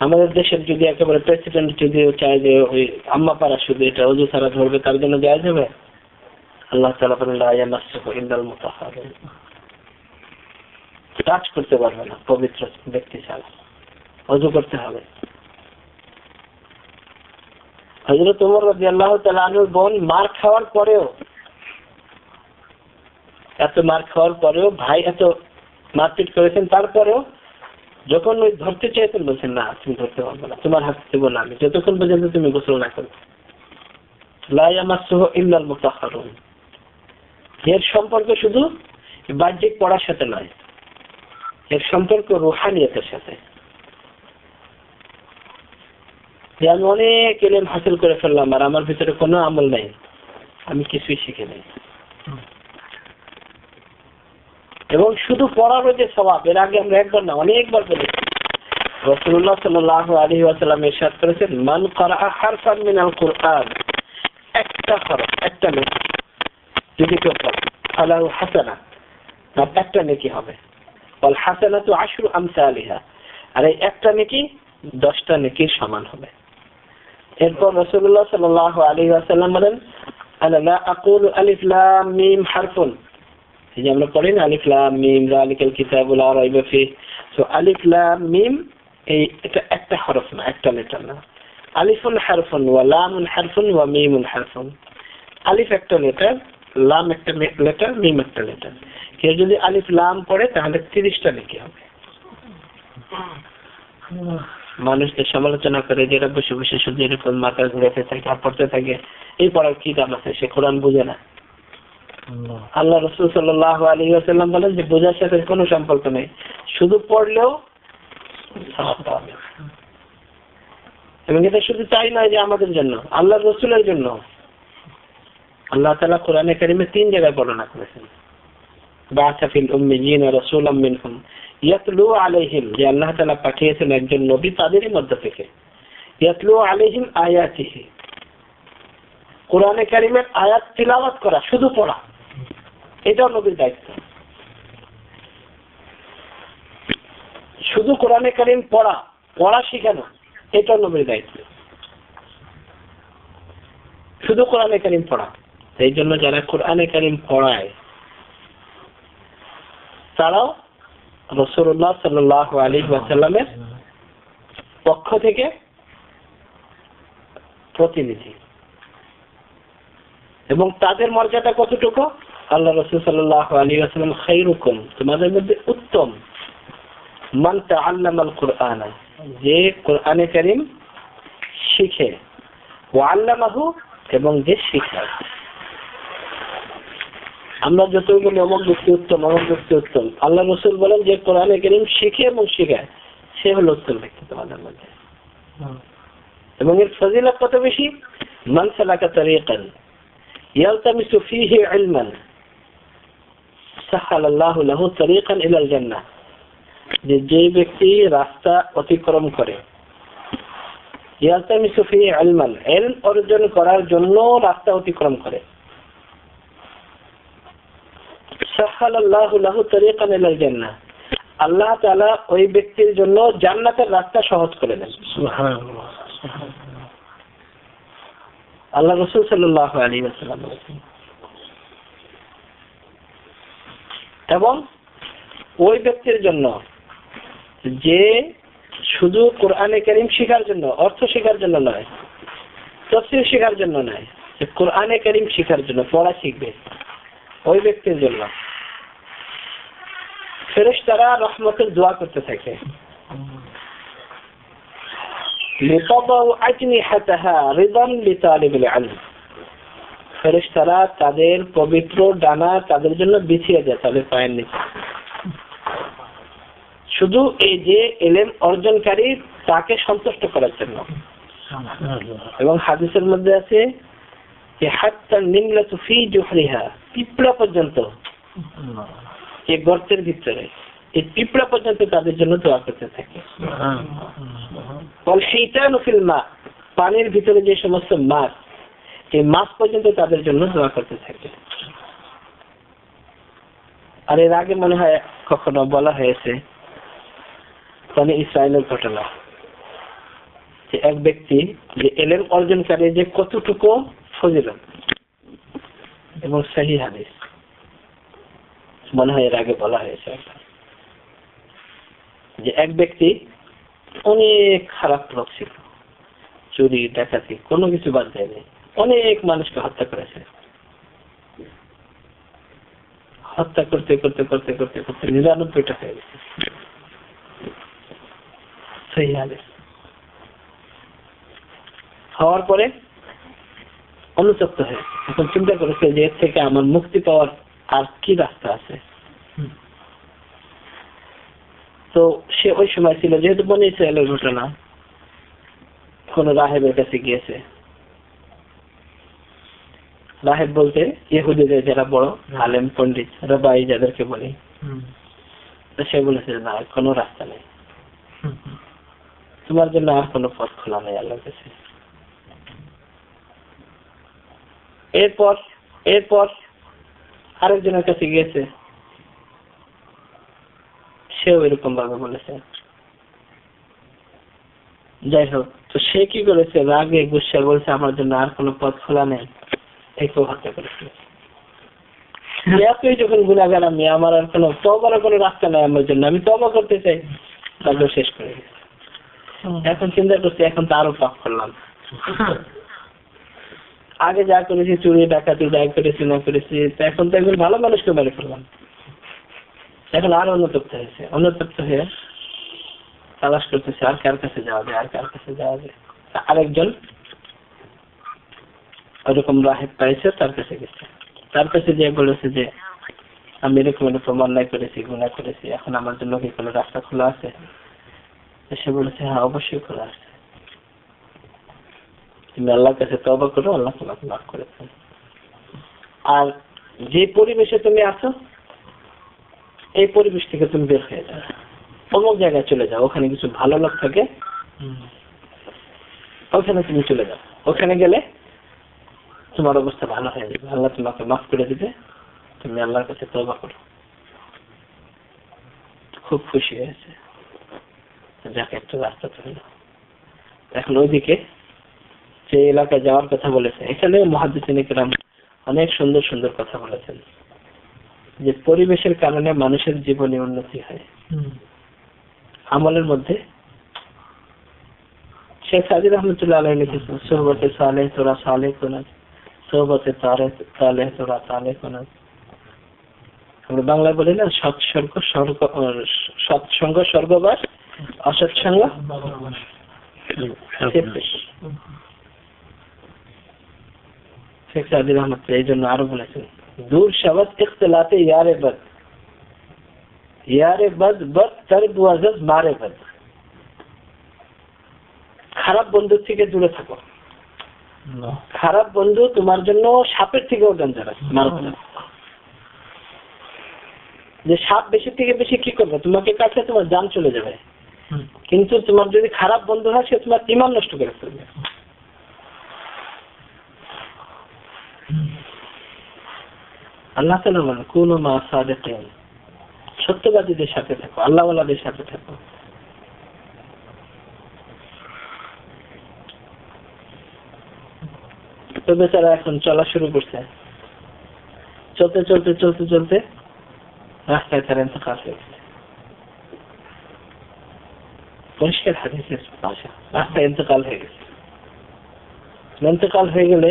আমাদের দেশের যদি একেবারে প্রেসিডেন্ট যদি চায় যে ওই আম্মা পাড়া শুধু এটা ওযু ছাড়া ধরবে, তার জন্য দেওয়া যাবে? আল্লাহ তাআলা বলেন লা ইয়ামাসসুহু ইল্লাল মুতাহহারুন, টাচ করতে পারবে না পবিত্র ব্যক্তি ছাড়া, ওযু করতে হবে। হযরত ওমর রাদিয়াল্লাহু তাআলা আনহুর বোন মার খাওয়ার পরেও, এত মার খাওয়ার পরেও, ভাই এত মারপিট করেছেন, তারপরেও যখন ওই ধরতে চাইতেন বলছেন না তুমি ধরতে পারবে না, তোমার হাত দেবো না আমি যতক্ষণ পর্যন্ত তুমি গোসল না করো। লা ইয়ামাসসুহু ইল্লাল মুতাহহারুন। এর সম্পর্ক শুধু বাহ্যিক পড়ার সাথে নয়, এর সম্পর্ক রুহানিয়তের সাথে। আমি অনেক ইলম হাসিল করে ফেললাম আর আমার ভিতরে কোনো আমল নাই, আমি কিছুই শিখে নাই। এবং শুধু পড়ারও যে সওয়াব, এর আগে আমরা একবার না অনেকবার বলেছি। রাসূলুল্লাহ সাল্লাল্লাহু আলাইহি ওয়াসাল্লাম ইরশাদ করেছেন, মান ক্বারাআ হারফান মিনাল কুরআন, একটা হরফ, একটা নেকি যদি কেউ পড়ে, ফালাহু হাসানাহ, তার একটা নেকি হবে। ওয়াল হাসানাতু আশরু আমসালিহা, আর এই একটা নেকি 10টা নেকির সমান হবে। এরপর রাসূলুল্লাহ সাল্লাল্লাহু আলাইহি ওয়াসাল্লাম বলেন, আনা লা আকুলু আলিফ লাম মিম হারফুন, এই যে আমরা পড়ি না আলিফ লাম মিম যালিকাল কিতাবু লা রাইবা ফিহ, সো আলিফ লাম মিম এটা একটা হরফ না, একটা লেটার না। আলিফুন হারফুন ওয়া লামুন হারফুন ওয়া মিমুন হারফুন। আলিফ একটা লেটার, লাম একটা লেটার, মিম একটা লেটার। কেউ যদি আলিফ লাম পড়ে তাহলে 30টা নেকি হবে। মানুষদের সমালোচনা করে যেটা বসে বসে শুধু এরকম মাথা ঘুরাতে থাকে আর পড়তে থাকে, এই পড়ার কি দাম আছে? সে কোরআন বুঝে না। আল্লাহ রাসূল সাল্লাল্লাহু আলাইহি ওয়াসাল্লাম বলেন যে বোঝার সাথে কোনো সম্পর্ক নেই, শুধু পড়লেও সওয়াব পাবে। এবং এটা শুধু তাই নয় যে আমাদের জন্য, আল্লাহর রাসূলের জন্য। আল্লাহ তাআলা কোরআনে কারীমে 3 জায়গায় বর্ণনা করেছেন, বা'আসা ফিল উম্মিয়িনা রাসূলাম মিনহুম ইয়াতলু আলাইহিম, যে আল্লাহ তাআলা পাঠিয়েছেন একজন নবী তাদেরই মধ্য থেকে, ইয়াতলু আলাইহিম আয়াতিহি, কোরআনে কারীমের আয়াত তিলাওয়াত করা, শুধু পড়া, এটাও নবীর দায়িত্ব। শুধু কোরআনে কারীম পড়া, পড়া শেখানো, এটাও নবীর দায়িত্ব। শুধু কোরআনে কারীম পড়া। সেই জন্য যারা কোরআনে কারীম পড়ায় তারাও রাসূলুল্লাহ সাল্লাল্লাহু আলাইহি ওয়াসাল্লামের পক্ষ থেকে প্রতিনিধি। এবং তাদের মর্যাদা কতটুকু? আল্লাহ রাসূল সাল্লাল্লাহু আলাইহি ওয়াসাল্লাম খায়রুকুম, তোমাদের মধ্যে উত্তম, মান তাআল্লামাল কুরআন, যে কোরআনে কারীম শিখে, ওয়া আল্লামাহু, এবং যে শিখায়। আমরা যতই বলি অমুক ব্যক্তি উত্তম, অমুক ব্যক্তি উত্তম, আল্লাহ রাসূল বলেন যে কোরআনে কারীম শিখে এবং শিখায়, সে হলো উত্তম ব্যক্তি তোমাদের মধ্যে। এবং এর ফজিলত কত বেশি? মান সালাকা তারিকান ইয়ালতামিসু ফীহি ইলমান সাহালাল্লাহু লাহু তারিকান ইলাল জান্নাহ, যে ব্যক্তি রাস্তা অতিক্রম করে, ইয়ালতামিসু ফীহি ইলমান, ইলম অর্জন করার জন্য রাস্তা অতিক্রম করে, সাহালাল্লাহু লাহু তারিকান ইলাল জান্নাহ, আল্লাহ তাআলা ওই ব্যক্তির জন্য জান্নাতের রাস্তা সহজ করে দেন। সুবহানাল্লাহ। আল্লাহ রাসূল সাল্লাল্লাহু আলাইহি ওয়াসাল্লাম বলেছেন। এবং ওই ব্যক্তির জন্য যে শুধু কোরআনে কারীম শেখার জন্য, অর্থ শেখার জন্য নয়, তাফসীর শেখার জন্য নয়, কোরআনে কারীম শেখার জন্য, পড়া শিখবে, ওই ব্যক্তির জন্য ফেরেশতারা রহমতের দোয়া করতে থাকে। ফেরেশতারা তাদের পবিত্র ডানা তাদের জন্য বিছিয়ে দেয় তাদের পায়ের নিচে, শুধু এই যে ইলম অর্জনকারী তাকে সন্তুষ্ট করার জন্য। এবং হাদিসের মধ্যে আছে যে হাত্তা নিমলাতু ফি জুহরিহা, পিঁপড়া পর্যন্ত এই গর্তের ভিতরে, এই পিঁপড়া পর্যন্ত তাদের জন্য দোয়া করতে থাকে। পানির ভিতরে যে সমস্ত মাছ, এই মাছ পর্যন্ত তাদের জন্য দোয়া করতে থাকে। আর এর আগে মনে হয় কখনো বলা হয়েছে বনি ইসরাইলের ঘটনা, যে এক ব্যক্তি যে ইলম অর্জনকারী যে কতটুকু ফজিলত, এবং সহিহ হাদিস মনে হয় এর আগে বলা হয়েছে যে এক ব্যক্তি অনেক খারাপ লোক ছিল, চুরি ডাকাতি কোনো কিছু বাদ দেয়নি, অনেক মানুষকে হত্যা করেছে। হত্যা করতে করতে করতে করতে করতে 99টা হয়ে গেছে। সহিহ হাদিস হওয়ার পরে অনুতপ্ত হয়ে এখন চিন্তা করেছে যে এর থেকে আমার মুক্তি পাওয়ার আর কি রাস্তা আছে। তো সে ওই সময় ছিল, যেহেতু বনি ইসরায়েলের ঘটনা, কোন রাহেবের কাছে গিয়েছে। রাহেব বলতে ইহুদিদের যারা বড় আলেম পণ্ডিত রাবাই যাদেরকে বলি, তো সে বলেছে না, কোনো রাস্তা নেই, তোমার জন্য আর কোনো পথ খোলা নেই আল্লাহর কাছে। এরপর আরেকজনের কাছে গিয়েছে, সেও এরকম ভাবে বলেছে। যাই হোক, তো সে কি করেছে, রাগে গুসা বলছে আমার জন্য আর কোনো পথ খোলা নেই, একেও হত্যা করেছে। এতই যখন গুনাহগার আমি, আমার আর কোনো তওবার কোনো রাস্তা নাই আমার জন্য, আমি তওবা করতে চাই, তারপর শেষ করে গেছে। এখন চিন্তা করছি এখন তো আরো পাপ করলাম, আগে যা করেছি চুরি ডাকাতি যা করেছি না করেছি, এখন তো একজন ভালো মানুষকে মেরে ফেললাম। এখন আরো অনুতপ্ত হয়ে তালাশ করতেছে আর কার কাছে যাওয়া যায়, আর কার কাছে যাওয়া যায়। আরেকজন ওরকম রাহেব পাইছে, তার কাছে গেছে। তার কাছে যে বলেছে যে আমি এরকম এরকম অন্যায় করেছি, গুনাহ করেছি, এখন আমার জন্য কি কোনো রাস্তা খোলা আছে? সে বলেছে হ্যাঁ, অবশ্যই খোলা আছে, তুমি আল্লাহর কাছে তওবা করো, আল্লাহ তোমাকে মাফ করে দেন। আর যে পরিবেশে তুমি আছো এই পরিবেশ থেকে তুমি বের হয়ে যাও, অমুক জায়গায় চলে যাও, ওখানে কিছু ভালো লোক থাকে, ওখানে তুমি চলে যাও, ওখানে গেলে তোমার অবস্থা ভালো হয়ে যাবে, আল্লাহ তোমাকে মাফ করে দিবে, তুমি আল্লাহর কাছে তওবা করো। খুব খুশি হয়েছে, যাকে একটা রাস্তা চলে। এখন ওইদিকে যে এলাকায় যাওয়ার কথা বলেছে, এখানে মুহাদ্দিসিনে কেরাম অনেক সুন্দর সুন্দর কথা বলেছেন যে পরিবেশের কারণে মানুষের জীবনে উন্নতি হয়। আমলের মধ্যে শেখ সাদি রহমতুল্লাহ আলাইহি লিখেছেন, সোহবতে সালেহ তোরা সালেহ কুনাজ, সোহবতে সালেহ তোরা সালেহ কুনাজ। আমরা বাংলায় বলি না, সৎসঙ্গ স্বর্গবাস, অসৎসঙ্গ শেখ সাদি রহমতুল্লাহ এই জন্য আরো বলেছেন, দূর শবদ ইখতিলাতে ইয়ারে বদ, ইয়ারে বদ বদ তরব ওয়াজজ মারে বদ। খারাপ বন্ধুর থেকে দূরে থাকো, খারাপ বন্ধু তোমার জন্য সাপের থেকেও ডেঞ্জারাস, মারাত্মক। যে সাপ বেশি থেকে বেশি কি করবে, তোমাকে কাটলে তোমার জান চলে যাবে, কিন্তু তোমার যদি খারাপ বন্ধু হয় সে তোমার ঈমান নষ্ট করে ফেলবে। আল্লাহ তাআলা বলেন কুনু মা সাদিকিন, সত্যবাদীদের সাথে থাকো, আল্লাহওয়ালাদের সাথে থাকো। তো বেচারা এখন চলা শুরু করছে, চলতে চলতে চলতে চলতে রাস্তায় তার ইন্তেকাল হয়ে গেছে। পরিষ্কার হাদিসের ভাষা, রাস্তায় ইন্তেকাল হয়ে গেছে। ইন্তেকাল হয়ে গেলে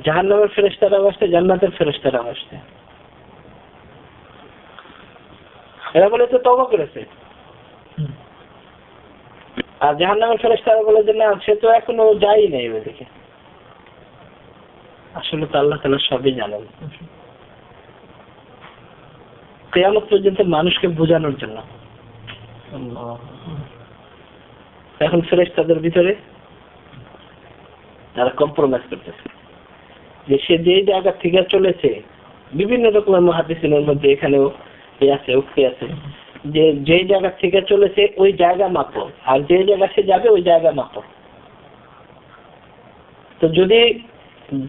জাহান্নামের ফেরেশতারাও আসছে, জান্নাতের ফেরেশতারাও আসছে। এরা বলে তো তওবা করেছে, আর জাহান্নামের ফেরেশতারা বলে যে না, সে তো এখনো যায়ই নাই ওইদিকে। আসলে তো আল্লাহ তাআলা সবই জানেন, কিয়ামত পর্যন্ত মানুষকে বোঝানোর জন্য। এখন ফেরেশতাদের ভিতরে তারা কম্প্রোমাইজ করতেছে যে সে যেই জায়গা থেকে চলেছে, বিভিন্ন রকমের মুহাদ্দিসিনের মধ্যে এখানেও আছে উক্তি আছে যে যেই জায়গা থেকে চলেছে ওই জায়গা মাপো, আর যে জায়গা সে যাবে ওই জায়গা মাপো। তো যদি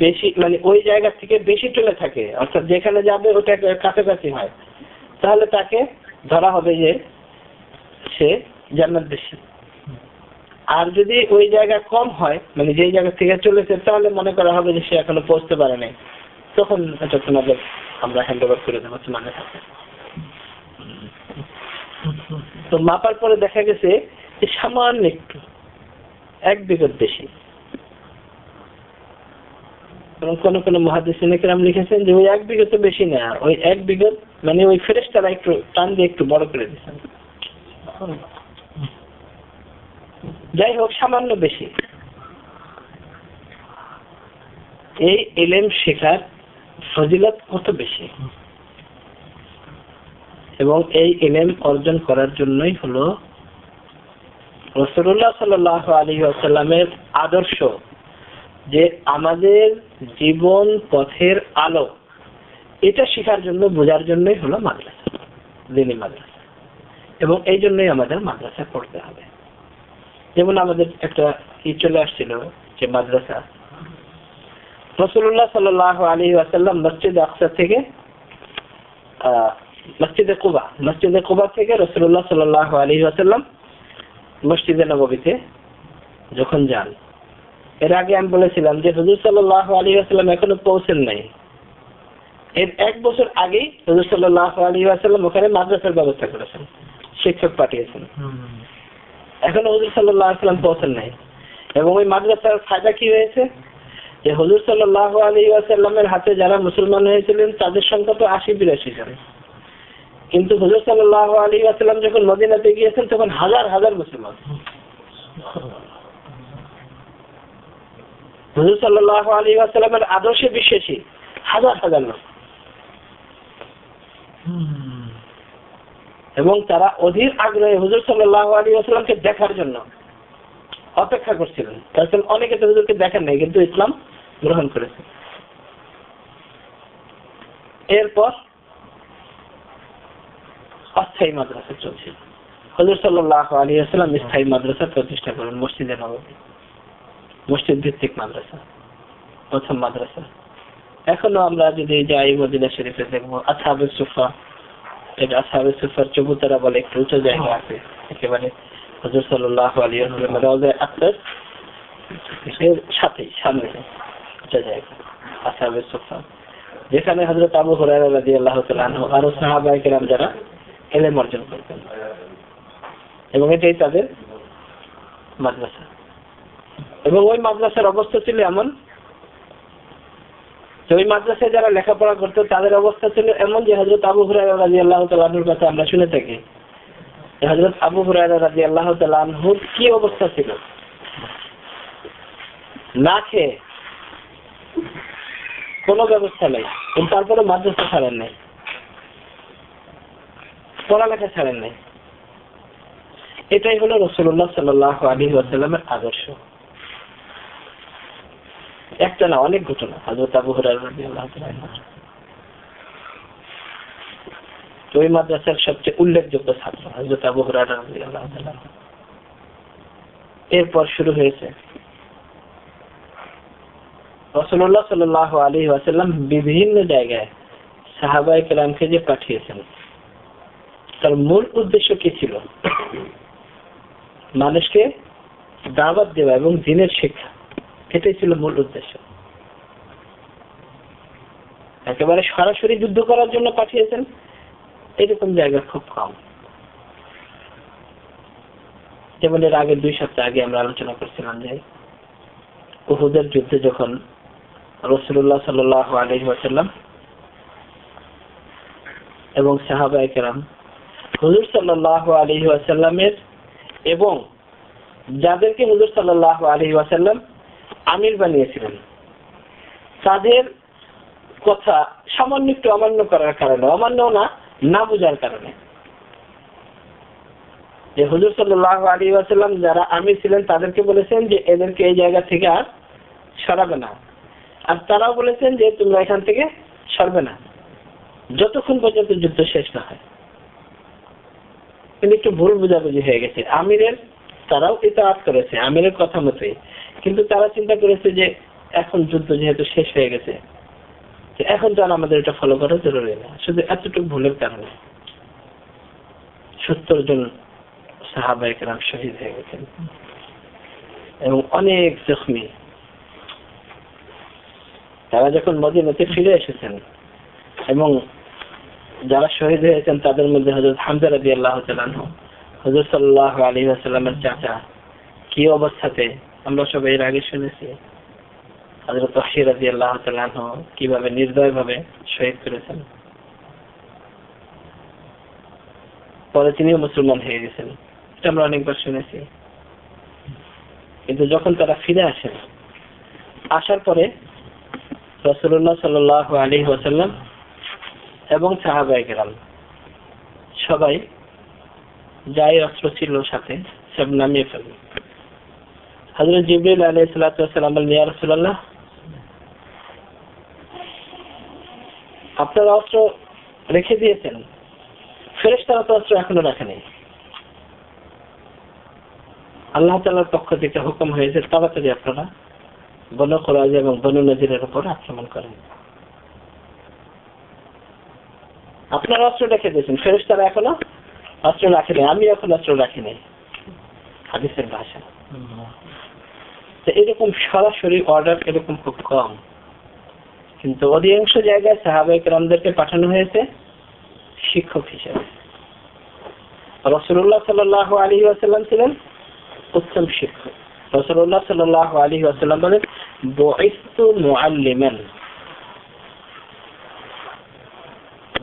বেশি মানে ওই জায়গা থেকে বেশি চলে থাকে, অর্থাৎ যেখানে যাবে ওটা কাছাকাছি হয়, তাহলে তাকে ধরা হবে যে সে জান্নাত বেশি। আর যদি ওই জায়গা কম হয়, মানে যেই জায়গা থেকে চলেছে, তাহলে মনে করা হবে যে সে এখনো পৌঁছতে পারে নাই, তখন এটা তোমাদের আমরা হ্যান্ড ওভার করে দেবো তোমাদের হাতে। তো মাপার পরে দেখা গেছে যে সামান্য একটু 1 বিঘত বেশি। এবং কোন কোন মুহাদ্দিসিন কেরাম লিখেছেন যে ওই 1 বিঘত বেশি না, ওই 1 বিঘত মানে ওই ফেরেশতারা একটু টান দিয়ে একটু বড় করে দিয়েছেন। যাই হোক, সামান্য বেশি। এই ইলম শেখার ফজিলত কত বেশি, এবং এই ইলম অর্জন করার জন্যই হলো রাসূলুল্লাহ সাল্লাল্লাহু আলাইহি ওয়াসাল্লামের আদর্শ যে আমাদের জীবন পথের আলো, এটা শেখার জন্য, বোঝার জন্যই হলো মাদ্রাসা, দ্বীনি মাদ্রাসা। এবং এই জন্যই আমাদের মাদ্রাসা পড়তে হবে। যেমন আমাদের একটা কি চলে আসছিল যে মাদ্রাসা, রাসূলুল্লাহ সাল্লাল্লাহু আলাইহি ওয়াসাল্লাম মসজিদে আকসা থেকে মসজিদে কুবা থেকে রাসূলুল্লাহ সাল্লাল্লাহু আলাইহি ওয়াসাল্লাম মসজিদে নববীতে যখন যান, এর আগে আমি বলেছিলাম যে হুজুর সাল্লাল্লাহু আলাইহি ওয়াসাল্লাম এখনো পৌঁছেন নাই। এর 1 বছর আগেই হুজুর সাল্লাল্লাহু আলাইহি ওয়াসাল্লাম ওখানে মাদ্রাসার ব্যবস্থা করেছেন, শিক্ষক পাঠিয়েছেন। এখনো হুজুর সাল্লাল্লাহু আলাইহি ওয়াসাল্লাম পৌঁছেন নাই। এবং ওই মাদ্রাসার ফায়দা কি হয়েছে যে হুজুর সাল্লাল্লাহু আলাইহি ওয়াসাল্লামের হাতে যারা মুসলমান হয়েছিলেন তাদের সংখ্যা তো 80-82 জন, কিন্তু হুজুর সাল্লাল্লাহু আলাইহি ওয়াসাল্লাম যখন মদিনাতে গিয়েছেন তখন হাজার হাজার মুসলমান। হুজুর সাল্লাল্লাহু আলাইহি ওয়াসাল্লামের আদর্শে বিশ্বাসী হাজার হাজার লোক, এবং তারা অধীর আগ্রহে হুজুর সাল্লাল্লাহু আলাইহি ওয়াসাল্লামকে দেখার জন্য অপেক্ষা করছিলেন। তাছাড়া অনেকে তো হুজুরকে দেখেন নাই, কিন্তু ইসলাম গ্রহণ করেছে। এরপর অস্থায়ী মাদ্রাসা চলছিল। হুজুর সাল্লাল্লাহু আলাইহি ওয়াসাল্লাম স্থায়ী মাদ্রাসা প্রতিষ্ঠা করেন, মসজিদে নববী, মসজিদ ভিত্তিক মাদ্রাসা, প্রথম মাদ্রাসা। এখনো আমরা যদি যাই মদিনা শরীফে দেখবো আসহাবে সুফা, এটা আসহাবে সুফার চবুতরা বলে একটু উঁচু জায়গা আছে, একেবারে হুজুর সাল্লাল্লাহু আলাইহি ওয়াসাল্লামের রওজা আকসার এর সাথে সামনে উঁচু জায়গা আসহাবে সুফা, যেখানে হযরত আবু হুরায়রা রাদিয়াল্লাহু তাআলা আনহু আর সাহাবায়ে কেরাম যারা ইলম অর্জন করতেন, এবং এটাই তাদের মাদ্রাসা। এবং ওই মাদ্রাসার অবস্থা ছিল এমন যে ওই মাদ্রাসায় যারা লেখাপড়া করতো তাদের অবস্থা ছিল এমন যে হযরত আবু হুরায়রা রাদিয়াল্লাহু তাআলা আনহুর কথা আমরা শুনে থাকি। হযরত আবু হুরায়রা রাদিয়াল্লাহু তাআলা আনহুর কি অবস্থা ছিল, না খেয়ে, কোনো ব্যবস্থা নেই, কিন্তু তারপরে মাদ্রাসা ছাড়েন নাই, পড়ালেখা ছাড়েন নাই। এটাই হলো রাসূলুল্লাহ সাল্লাল্লাহু আলাইহি ওয়াসাল্লামের আদর্শ। একটা না, অনেক ঘটনা। হযরত আবু হুরায়রা রাদিয়াল্লাহু তাআলা ওই মাদ্রাসার সবচেয়ে উল্লেখযোগ্য ছাত্র হযরত আবু হুরায়রা রাদিয়াল্লাহু তাআলা। এরপর শুরু হয়েছে রাসূলুল্লাহ সাল্লাল্লাহু আলাইহি ওয়াসাল্লাম বিভিন্ন জায়গায় সাহাবায়ে কেরামকে যে পাঠিয়েছেন, তার মূল উদ্দেশ্য কি ছিল? মানুষকে দাওয়াত দেওয়া এবং দ্বীনের শিক্ষা, এটাই ছিল মূল উদ্দেশ্য। একেবারে সরাসরি যুদ্ধ করার জন্য পাঠিয়েছেন এরকম জায়গা খুব কম। যেমন এর আগে 2 সপ্তাহ আগে আমরা আলোচনা করছিলাম যে উহুদের যুদ্ধে যখন রাসূলুল্লাহ সাল্লাল্লাহু আলাইহি ওয়াসাল্লাম এবং সাহাবায়ে কেরাম হুজুর সাল্লাল্লাহু আলাইহি ওয়াসাল্লামের এবং যাদেরকে হুজুর সাল্লাল্লাহু আলাইহি ওয়াসাল্লাম আমির বানিয়েছিলেন তাদের কথা সামান্য একটু অমান্য করার কারণে, অমান্য না বোঝার কারণে, যে হুজুর সাল্লাল্লাহু আলাইহি ওয়াসাল্লাম যারা আমির ছিলেন তাদেরকে বলেছেন যে এদেরকে এই জায়গা থেকে আর সরাবে না, আর তারাও বলেছেন যে তোমরা এখান থেকে সরবে না যতক্ষণ পর্যন্ত যুদ্ধ শেষ না হয়। কিন্তু একটু ভুল বোঝাবুঝি হয়ে গেছে। আমিরের তারাও ইতাআত করেছে আমিরের কথা মতোই, কিন্তু তারা চিন্তা করেছে যে এখন যুদ্ধ যেহেতু শেষ হয়ে গেছে, এখন তো আর আমাদের এটা ফলো করা জরুরি না। শুধু এতটুকু ভুলের কারণে 70 জন সাহাবায়ে কেরাম শহীদ হয়ে গেছেন। এবং অনেক জখমি। তারা যখন মদিনাতে ফিরে এসেছেন এবং যারা শহীদ হয়েছেন তাদের মধ্যে হযরত হামজা রাদিয়াল্লাহু তাআলা আনহু, হুজুর সাল্লাল্লাহু আলাইহি ওয়াসাল্লামের চাচা, কি অবস্থাতে আমরা সবাই এর আগে শুনেছি। হযরত ওয়াহশী রাদিয়াল্লাহু তাআলা আনহু কিভাবে নির্দয়ভাবে শহীদ করেছেন, পরে তিনিও মুসলমান হয়ে গেছেন, এটা আমরা অনেকবার শুনেছি। কিন্তু যখন তারা ফিরে আসেন, আসার পরে রাসূলুল্লাহ সাল্লাল্লাহু আলাইহি ওয়াসাল্লাম এবং সাহাবায়ে কেরাম সবাই যাই অস্ত্র ছিল সাথে সব নামিয়ে ফেলেন। হযরত জিবরিল আলাইহিস সালাতু ওয়াসসালাম বললেন, ইয়া রাসূলুল্লাহ, আপনারা অস্ত্র রেখে দিয়েছেন, ফেরেশতারা তো অস্ত্র এখনো রাখেনি। আল্লাহ তাআলার পক্ষ থেকে হুকুম হয়েছে তাড়াতাড়ি আপনারা বনু কুরাইজা এবং বনু নযীরের উপর আক্রমণ করেন। আপনারা অস্ত্র রেখে দিয়েছেন, ফেরেশতারা এখনো অস্ত্র রাখেনি, আমি এখন অস্ত্র রাখিনি। হাদিসের ভাষা। তো এরকম সরাসরি অর্ডার এরকম খুব কম, কিন্তু অধিকাংশ জায়গায় সাহাবায়ে কেরামদেরকে পাঠানো হয়েছে শিক্ষক হিসেবে। রাসূলুল্লাহ সাল্লাল্লাহু আলাইহি ওয়াসাল্লাম ছিলেন উত্তম শিক্ষক। রাসূলুল্লাহ সাল্লাল্লাহু আলাইহি ওয়াসাল্লাম বলেন, বুইস্তু মুআল্লিমান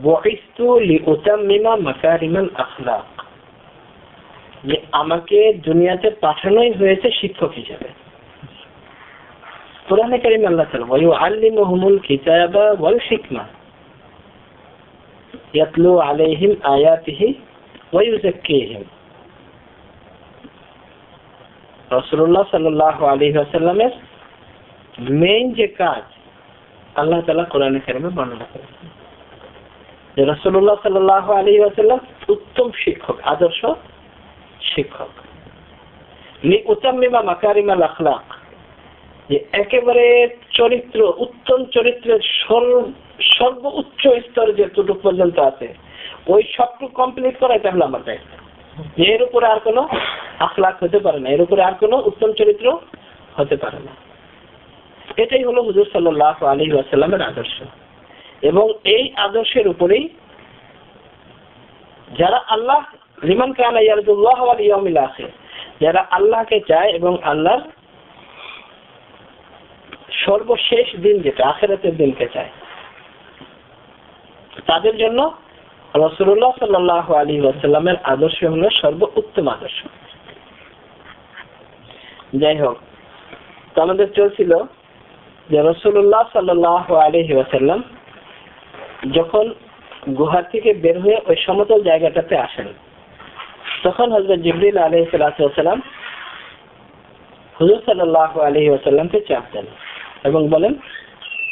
বুইস্তু লিউতাম্মিমা মাকারিমাল আখলাক, যে আমাকে দুনিয়াতে পাঠানোই হয়েছে শিক্ষক হিসেবে। কোরআনে কারীমে আল্লাহ তাআলা ওয়ায়ুআল্লিমুহুমুল কিতাবা ওয়াল হিকমা ইয়াতলু আলাইহিম আয়াতিহি ওয়া ইউযাক্কিহিম। রাসূলুল্লাহ সাল্লাল্লাহু আলাইহি ওয়াসাল্লামের মেইন যে কাজ আল্লাহ তাআলা কোরআনে কারীমে বর্ণনা করেছেন যে রাসূলুল্লাহ সাল্লাল্লাহু আলাইহি ওয়াসাল্লাম উত্তম শিক্ষক, আদর্শ শিক্ষক। লিউতাম্মিমা মাকারিমাল আখলাক, যে একেবারে চরিত্র, উত্তম চরিত্রের সর্বোচ্চ স্তর যেটুকু পর্যন্ত আছে ওই সবটুকু কমপ্লিট করা, এটা হলো আমার দায়িত্ব। এর উপরে আর কোনো আখলাক হতে পারে না, এর উপরে আর কোনো উত্তম চরিত্র হতে পারে না। এটাই হলো হুজুর সাল্লাল্লাহু আলাইহি ওয়াসাল্লামের আদর্শ। এবং এই আদর্শের উপরেই যারা আল্লাহ লিমান কানা ইয়ারজুল্লাহ ওয়াল ইয়াউমিল আখির, যারা আল্লাহকে চায় এবং আল্লাহর সর্বশেষ দিন যেটা আখিরাতের দিনকে চায়, তাদের জন্য রাসূলুল্লাহ সাল্লাল্লাহু আলাইহি ওয়াসাল্লামের আদর্শ হলো সর্বোত্তম আদর্শ। যাই হোক, তো আমাদের চলছিল যে রাসূলুল্লাহ সাল্লাল্লাহু আলাইহি ওয়াসাল্লাম যখন গুহা থেকে বের হয়ে ওই সমতল জায়গাটাতে আসেন, তখন হযরত জিবরিল আলাইহিস সালাতু ওয়াসালাম হুজুর সাল্লাল্লাহু আলাইহি ওয়াসাল্লামকে চাপ দেন এবং বলেন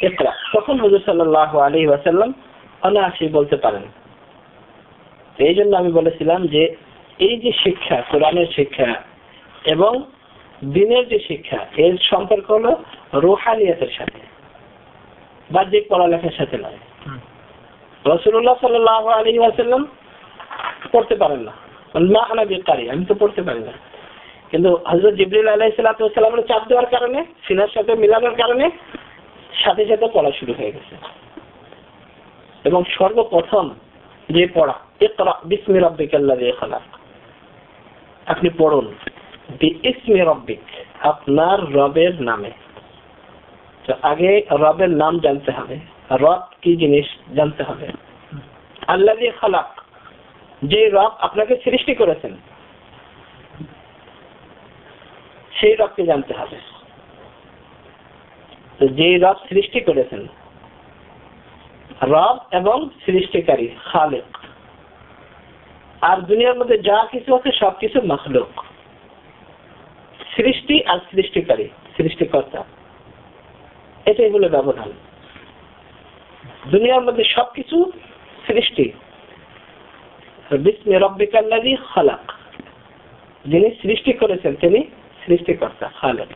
ইকরা। তখন হুজুর সাল্লাল্লাহু আলাইহি ওয়াসাল্লাম অনায়াসে বলতে পারেন। এই জন্য আমি বলেছিলাম যে এই যে শিক্ষা, কোরআনের শিক্ষা এবং দ্বীনের যে শিক্ষা, এর সম্পর্ক হলো রূহানিয়াতের সাথে, বাহ্যিক পড়ালেখার সাথে নয়। রাসূলুল্লাহ সাল্লাল্লাহু আলাইহি ওয়াসাল্লাম পড়তে পারেন না, মা আনা বিকারি, আমি তো পড়তে পারি না। কিন্তু হযরত জিবরিল আলাইহিস সালাতু ওয়াসসালামের চাপ দেওয়ার কারণে, সিনার সাথে মিলানোর কারণে সাথে সাথে পড়া শুরু হয়ে গেছে। এবং সর্বপ্রথম যে পড়া, ইকরা বিসমি রাব্বিকাল্লাযী খালাক, আপনি পড়ুন বিইসমি রাব্বিক, আপনার রবের নামে। তো আগে রবের নাম জানতে হবে, রব কি জিনিস জানতে হবে। আল্লাযী খালাক, যে রব আপনাকে সৃষ্টি করেছেন সেই রবকে জানতে হবে। তো যে রব সৃষ্টি করেছেন, রব এবং সৃষ্টিকারী খালিক, আর দুনিয়ার মধ্যে যা কিছু আছে সবকিছু মাখলুক। সৃষ্টি আর সৃষ্টিকারী, সৃষ্টিকর্তা, এটাই হলো ব্যবধান। দুনিয়ার মধ্যে সবকিছু সৃষ্টি, বিসমি রাব্বিকাল্লাযী খালাক, যিনি সৃষ্টি করেছেন তিনি সৃষ্টিকর্তা, খালিক,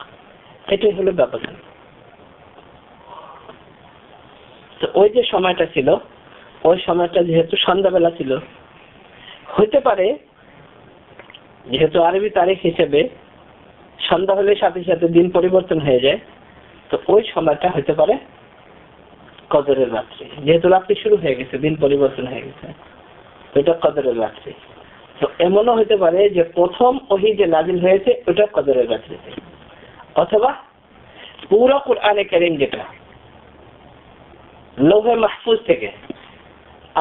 এটাই হলো ব্যবধান। তো ওই যে সময়টা ছিল, ওই সময়টা যেহেতু সন্ধ্যাবেলা ছিল, হইতে পারে যেহেতু আরবি তারিখ হিসেবে সন্ধ্যা হলে সাথে সাথে দিন পরিবর্তন হয়ে যায়, তো ওই সময়টা হতে পারে কদরের রাত্রি। যেহেতু রাত্রি শুরু হয়ে গেছে, দিন পরিবর্তন হয়ে গেছে, ওইটা কদরের রাত্রি। তো এমনও হতে পারে যে প্রথম ওহী যে নাজিল হয়েছে ওটা কদরের রাত্রিতে, অথবা পুরো কোরআনে কারীম যেটা লৌহে মাহফুজ থেকে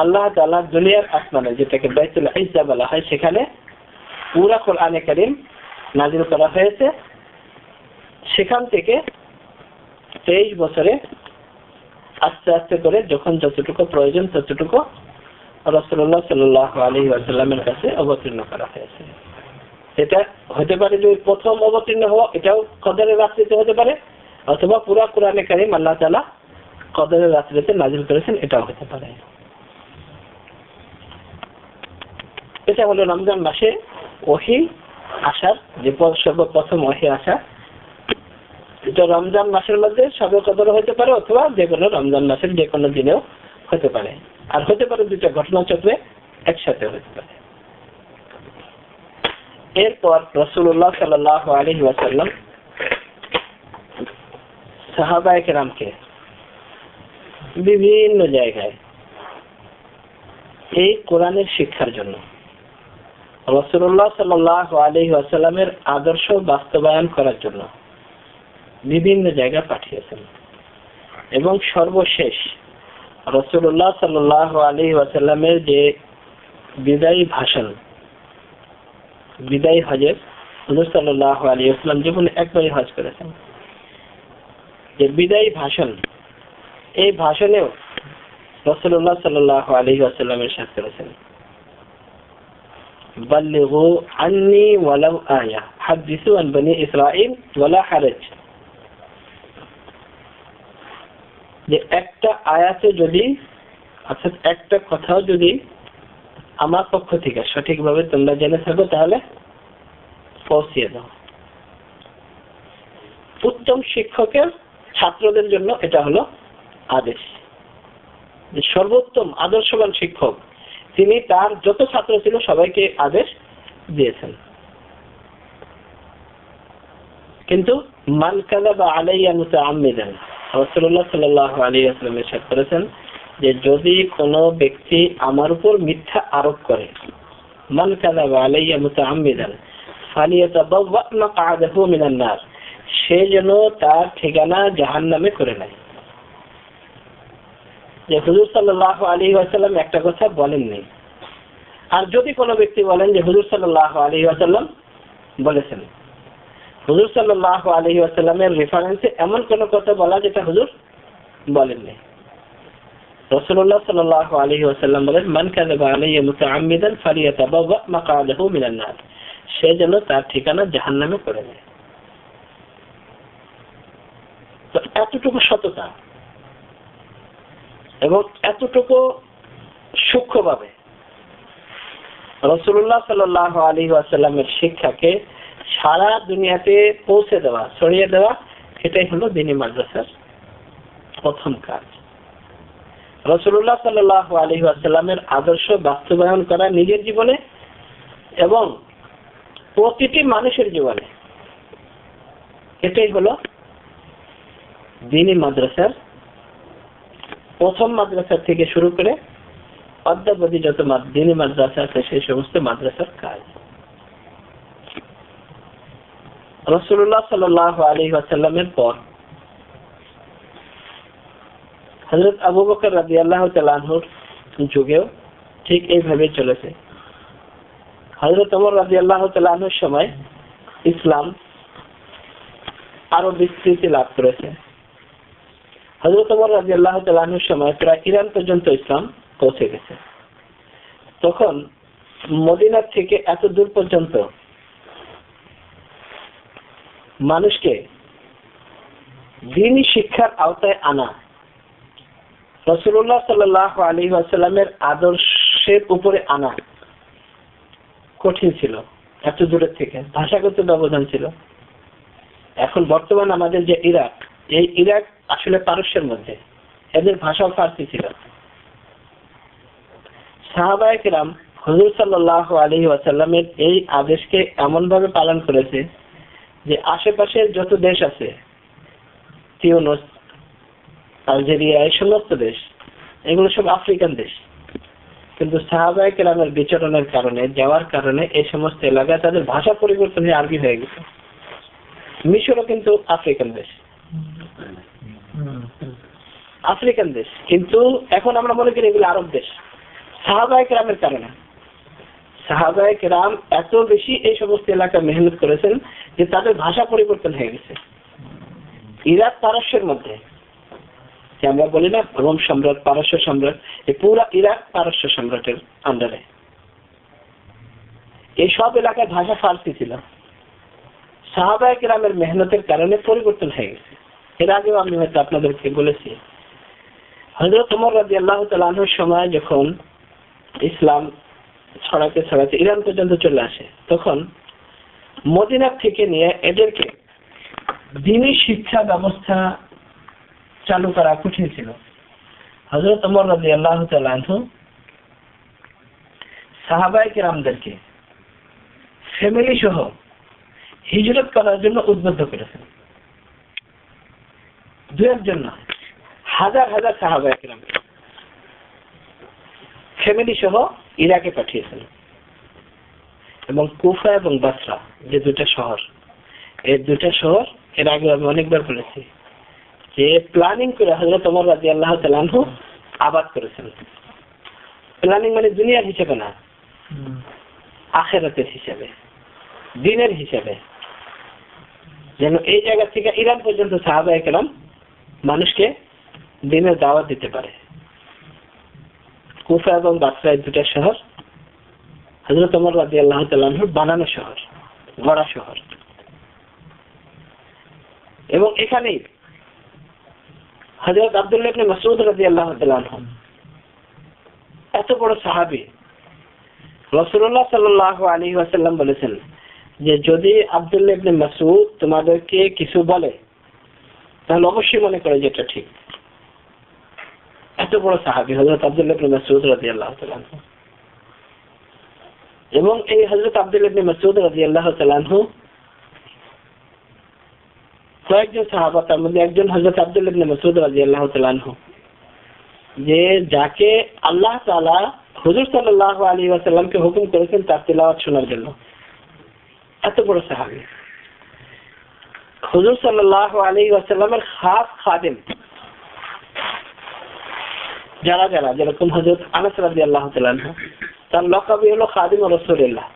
আল্লাহ তাআলা দুনিয়ার আসমানে, যেটাকে বাইতুল ইজ্জা বলা হয়, সেখানে পুরো কোরআনে কারীম নাজিল করা হয়েছে। সেখান থেকে 23 বছরে আস্তে আস্তে করে যখন যতটুকু প্রয়োজন ততটুকু রাসূলুল্লাহ সাল্লাল্লাহু আলাইহি ওয়াসাল্লামের কাছে অবতীর্ণ করা হয়েছে। এটা হতে পারে যে প্রথম অবতীর্ণ হওয়া, এটাও কদরের রাত্রিতে হতে পারে, অথবা পুরো কোরআনে কারীম আল্লাহ তাআলা কদরের রাত্রিতে নাজিল করেছেন, এটাও হতে পারে। এটা হলো রমজান মাসে ওহী আসার যে সর্বপ্রথম ওহী আসা। এটা রমজান মাসের মধ্যে শবে কদর হতে পারে, অথবা যে কোনো রমজান মাসের যে কোনো দিনেও হতে পারে। আর হতে পারে দুইটা ঘটনাচক্রে একসাথে হতে পারে। এরপর রাসূলুল্লাহ সাল্লাল্লাহু আলাইহি ওয়াসাল্লাম সাহাবায়ে কেরামকে বিভিন্ন জায়গায় এই কোরআনের শিক্ষার জন্য, রাসূলুল্লাহ সাল্লাল্লাহু আলাইহি ওয়াসাল্লামের আদর্শ বাস্তবায়ন করার জন্য বিভিন্ন জায়গায় পাঠিয়েছেন। এবং সর্বশেষ রাসূলুল্লাহ সাল্লাল্লাহু আলাইহি ওয়াসাল্লামের যে বিদায়ী ভাষণ, বিদায়ী হজে হুজুর সাল্লাল্লাহু আলাইহি ওয়াসাল্লাম জীবনে একবারই হজ করেছেন, যে বিদায়ী ভাষণ, এই ভাষণেও রাসূলুল্লাহ সাল্লাল্লাহু আলাইহি ওয়াসাল্লাম ইরশাদ করেছেন, বাল্লিগু আন্নী ওয়ালাউ আয়া হাদিসু আন বনি ইসরাঈল ওয়ালা হারাজ। যে একটা আয়াতে যদি, অর্থাৎ একটা কথাও যদি আমার পক্ষ থেকে সঠিকভাবে তোমরা জেনে থাকো তাহলে পৌঁছিয়ে দাও। উত্তম শিক্ষকের ছাত্রদের জন্য এটা হলো আদেশ। যে সর্বোত্তম আদর্শবান শিক্ষক তিনি তার যত ছাত্র ছিল সবাইকে আদেশ দিয়েছেন। কিন্তু মান কাযাবা আলাইয়া মুতাআম্মিদান, রাসূলুল্লাহ সাল্লাল্লাহু আলাইহি ওয়াসাল্লাম ইরশাদ করেছেন যে যদি কোনো ব্যক্তি আমার উপর মিথ্যা আরোপ করে, মান কাযাবা আলাইয়া মুতাআম্মিদান ফালিয়াতাবাওয়া মাকআদাহু মিনান নার, সে যেন তার ঠিকানা জাহান্নামে করে নেয়। যে হুজুর সাল্লাল্লাহু আলাইহি ওয়াসাল্লাম একটা কথা বলেননি, আর যদি কোনো ব্যক্তি বলেন যে হুজুর সাল্লাল্লাহু আলাইহি ওয়াসাল্লাম বলেছেন, হুজুর সাল্লাল্লাহু আলাইহি ওয়াসাল্লামের রেফারেন্সে এমন কোন কথা বলা যেটা হুজুর বলেননি। রাসূলুল্লাহ সাল্লাল্লাহু আলাইহি ওয়াসাল্লাম বলেন, মান কাযাবা আলাইয়া মুতাআম্মিদান ফালিয়াতাবাওয়া মাকআদাহু মিনান নার, সে যেন তার ঠিকানা জাহান্নামে করে নেয়। তো এতটুকু সততা এবং এতটুকু সূক্ষ্মভাবে রাসূলুল্লাহ সাল্লাল্লাহু আলাইহি ওয়াসাল্লামের শিক্ষাকে সারা দুনিয়াতে পৌঁছে দেওয়া, ছড়িয়ে দেওয়া, এটাই হলো দ্বীনি মাদ্রাসার প্রথম কাজ। রাসূলুল্লাহ সাল্লাল্লাহু আলাইহি ওয়াসাল্লামের আদর্শ বাস্তবায়ন করা নিজের জীবনে এবং প্রতিটি মানুষের জীবনে, এটাই হলো দ্বীনি মাদ্রাসার প্রথম মাদ্রাসা থেকে শুরু করে অদ্যাবধি যত দ্বীনি মাদ্রাসা আছে সেই সমস্ত মাদ্রাসার কাজ। রাসূলুল্লাহ সাল্লাল্লাহু আলাইহি ওয়াসাল্লামের পর হযরত আবু বকর রাদিয়াল্লাহু তাআলা আনহুর যুগেও ঠিক এইভাবে চলেছে। হযরত ওমর রাদিয়াল্লাহু তাআলা আনহুর সময় ইসলাম আরো বিস্তৃতি লাভ করেছে। হযরত ওমর রাদিয়াল্লাহু তাআলা আনহুর সময় প্রায় ইরান পর্যন্ত ইসলাম পৌঁছে গেছে। তখন মদিনা থেকে এত দূর পর্যন্ত মানুষকে দ্বীনি শিক্ষার আওতায় আনা রাসূলুল্লাহ সাল্লাল্লাহু আলাইহি ওয়াসাল্লামের আদর্শের উপরে আনা কঠিন ছিল। এত দূরের থেকে ভাষাগত ব্যবধান ছিল। এখন বর্তমান আমাদের যে ইরাক, এই ইরাক আসলে পারস্যের মধ্যে, এদের ভাষা ফার্সি ছিল। সাহাবায়ে কেরাম হুজুর সাল্লাল্লাহু আলাইহি ওয়াসাল্লামের এই আদেশকে এমন ভাবে পালন করেছে যে আশেপাশের যত দেশ আছে, তিউনিস, আলজেরিয়া, এই সমস্ত দেশ, এগুলো সব আফ্রিকান দেশ। কিন্তু সাহাবায়ে কেরামের বিচরণের কারণে, যাওয়ার কারণে এই সমস্ত এলাকায় তাদের ভাষা পরিবর্তন হয়ে আরবি হয়ে গেছে। মিশরও কিন্তু আফ্রিকান দেশ, আফ্রিকান দেশ, কিন্তু এখন আমরা মনে করি এগুলো আরব দেশ। সাহাবায়ে কেরামের কারণে, সাহাবায়ে কেরাম এত বেশি এই সমস্ত এলাকায় মেহনত করেছেন যে তাদের ভাষা পরিবর্তন হয়ে গেছে। ইরাক পারস্যের মধ্যে, যে আমরা বলি না রোম সম্রাট, পারস্য সম্রাট, এই পুরা ইরাক পারস্য সম্রাটের আন্ডারে। এই সব এলাকায় ভাষা ফার্সি ছিল। সাহাবায়ে কেরামের মেহনতের কারণে পরিবর্তন হয়ে গেছে। এর আগেও আমি হয়তো আপনাদেরকে বলেছি, হযরত ওমর রাদিয়াল্লাহু তাআলা আনহুর সময় যখন ইসলাম ছড়াতে ছড়াতে ইরান পর্যন্ত চলে আসে, তখন মদিনা থেকে নিয়ে এদেরকে দ্বীনি শিক্ষা ব্যবস্থা চালু করা কঠিন ছিল। হযরত ওমর রাদিয়াল্লাহু তাআলা আনহু সাহাবায়ে কেরামদেরকে ফ্যামিলি সহ হিজরত করার জন্য উদ্বুদ্ধ করেছেন। দু একজন না, হাজার হাজার সাহাবায়ে কেরাম ফ্যামিলি সহ ইরাকে পাঠিয়েছেন। এবং কুফা এবং বাসরা, যে দুটা শহর, এই দুটা শহর এর আগে আমি অনেকবার বলেছি যে প্ল্যানিং করে হযরত ওমর রাদিয়াল্লাহু তাআলা আনহু আবাদ করেছেন। প্ল্যানিং মানে দুনিয়ার হিসেবে না, আখিরাতের হিসেবে, দ্বীনের হিসেবে, যেন এই জায়গা থেকে ইরান পর্যন্ত সাহাবায়ে কেরাম মানুষকে দ্বীনের দাওয়াত দিতে পারে। কুফা এবং বাসরা, এই দুটা শহর হযরত ওমর রাদিয়াল্লাহু তাআলা আনহুর বানানো শহর, গড়া শহর। এবং এখানেই হযরত আব্দুল্লাহ ইবনে মাসউদ রাদিয়াল্লাহু তাআলা আনহু, এত বড় সাহাবী, রাসূলুল্লাহ সাল্লাল্লাহু আলাইহি ওয়াসাল্লাম বলেছেন যে যদি আব্দুল্লাহ ইবনে মাসউদ তোমাদেরকে কিছু বলে তাহলে অবশ্যই মনে করে যে এটা ঠিক। এত বড় সাহাবী হযরত আব্দুল্লাহ ইবনে মাসউদ রাদিয়াল্লাহু তাআলা আনহু। এবং এই হযরত আব্দুল্লাহ ইবনে মাসউদ রাদিয়াল্লাহু তাআলা আনহু কয়েকজন সাহাবা, তার মধ্যে একজন হযরত আব্দুল্লাহ ইবনে মাসউদ রাদিয়াল্লাহু তাআলা আনহু, যে যাকে আল্লাহ তাআলা হুজুর সাল্লাল্লাহু আলাইহি ওয়াসাল্লামকে হুকুম করেছেন তার তিলাওয়াত শোনার জন্য। এত বড় সাহাবী, হুজুর সাল্লাল্লাহু আলাইহি ওয়াসাল্লামের খাস খাদেম যারা যারা, যেরকম হযরত আনাস রাদিয়াল্লাহু তাআলা আনহু, তার লকাবই হলো খাদিম রাসূলুল্লাহ।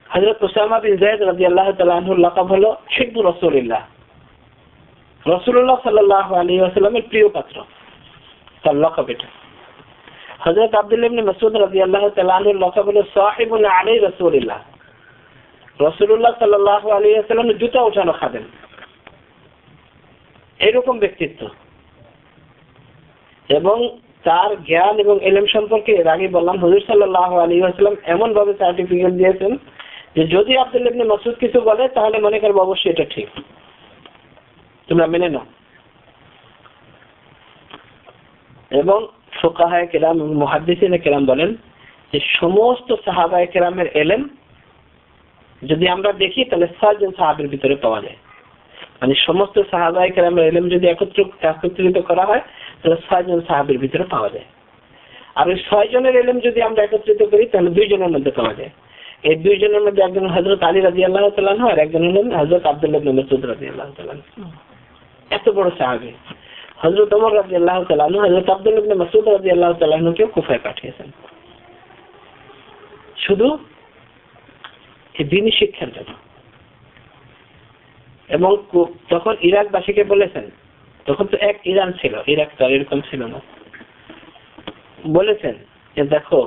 হযরত উসামা বিন যায়েদ রাদিয়াল্লাহু তাআলা আনহুর লকাব হলো হিব্বু রাসূলুল্লাহ, রাসূলুল্লাহ সাল্লাল্লাহু আলাইহি ওয়াসাল্লামের প্রিয় পাত্র, তার লকাব এটা। হযরত আব্দুল্লাহ ইবনে মাসউদ রাদিয়াল্লাহু তাআলা আনহুর লকাব হলো সাহিবুন আলাই রাসূলুল্লাহ, রাসূলুল্লাহ সাল্লাল্লাহু আলাইহি ওয়াসাল্লামের জুতা ওঠানো খাদেম। এরকম ব্যক্তিত্ব। এবং তার জ্ঞান এবং ইলম সম্পর্কে এর আগে বললাম, হুজুর সাল্লাল্লাহু আলাইহি ওয়াসাল্লাম এমন ভাবে সার্টিফিকেট দিয়েছেন যে যদি আব্দুল্লাহ ইবনে মাসউদ কিছু বলে তাহলে মনে করবে অবশ্যই এটা ঠিক, তোমরা মেনে নাও। এবং ফুকাহায়ে কেরাম এবং মুহাদ্দিসিনে কেরাম বলেন যে সমস্ত সাহাবায়ে কেরামের ইলম যদি আমরা দেখি তাহলে ৬ জন সাহাবীর ভিতরে পাওয়া যায়। মানে সমস্ত সাহাবায়ে কেরামের ইলম যদি একত্রিত করা হয় তাহলে ৬ জন সাহাবীর ভিতরে পাওয়া যায়। আর ওই ৬ জনের ইলম যদি আমরা একত্রিত করি তাহলে ২ জনের মধ্যে পাওয়া যায়। এই ২ জনের মধ্যে একজন হযরত আলী রাদিয়াল্লাহু তাআলা আনহু আর একজন হলেন হযরত আব্দুল্লাহ ইবনে মাসউদ রাদিয়াল্লাহু তাআলা আনহু। এত বড় সাহাবী হযরত ওমর রাদিয়াল্লাহু তাআলা আনহু হযরত আব্দুল্লাহ ইবনে মাসউদ রাদিয়াল্লাহু তাআলা আনহুকে কুফায় পাঠিয়েছেন শুধু এই দ্বীনি শিক্ষার জন্য। এবং তখন ইরাকবাসীকে বলেছেন, তখন তো এক ইরান ছিল, ইরাক তো এরকম ছিল না, বলেছেন যে দেখো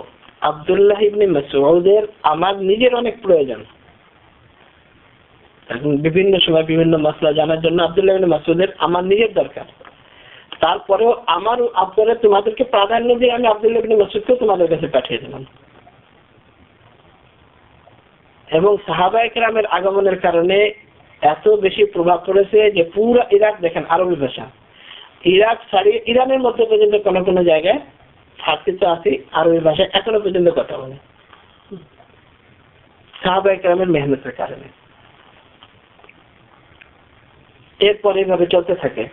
আব্দুল্লাহ ইবনে মাসউদের আমার নিজের অনেক প্রয়োজন, এখন বিভিন্ন সময় বিভিন্ন মাসলা জানার জন্য আব্দুল্লাহ ইবনে মাসউদের আমার নিজের দরকার। তারপরেও আমার আপনারা তোমাদেরকে প্রাধান্য দিয়ে আমি আব্দুল্লাহ ইবনে মাসউদকে তোমাদের কাছে পাঠিয়ে দিলাম। এবং সাহাবায়ে কেরামের আগমনের কারণে এত বেশি প্রভাব পড়েছে যে পুরো ইরাক দেখেন আরবি ভাষা, ইরাক ছাড়িয়ে ইরানের মধ্যে পর্যন্ত কোনো কোনো জায়গায় ফার্সি তো আছে, আরবি ভাষায় এখনো পর্যন্ত কথা বলে। সাহাবায়ে কেরামের মেহনতের কারণে। এরপর এইভাবে চলতে থাকে।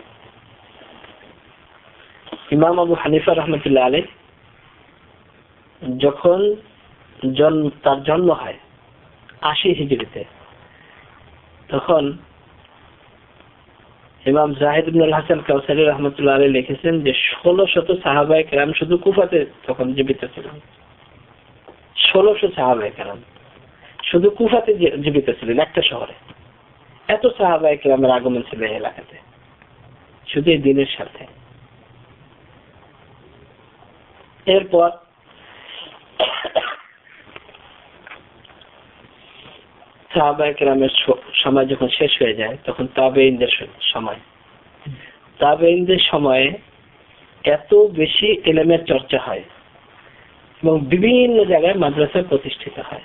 ইমাম আবু হানিফা রহমতুল্লাহ আলাইহ যখন তার জন্ম হয় 80 হিজরিতে, তখন ইমাম জাহিদ ইবনুল হাসান কাউসারি রহমতুল্লাহ আলাইহ লিখেছেন যে 1600 সাহাবায়ে কেরাম শুধু কুফাতে তখন জীবিত ছিলেন। 1600 সাহাবায়ে কেরাম শুধু কুফাতে জীবিত ছিলেন, একটা শহরে। এত সাহাবায়ে কেরামের আগমন ছিল এই এলাকাতে শুধু এই দিনের সাথে। এরপর সাহাবায়ে কেরামের সময় যখন শেষ হয়ে যায়, তখন তাবেঈনদের সময়। তাবেঈনদের সময়ে এত বেশি ইলমের চর্চা হয় এবং বিভিন্ন জায়গায় মাদ্রাসা প্রতিষ্ঠিত হয়।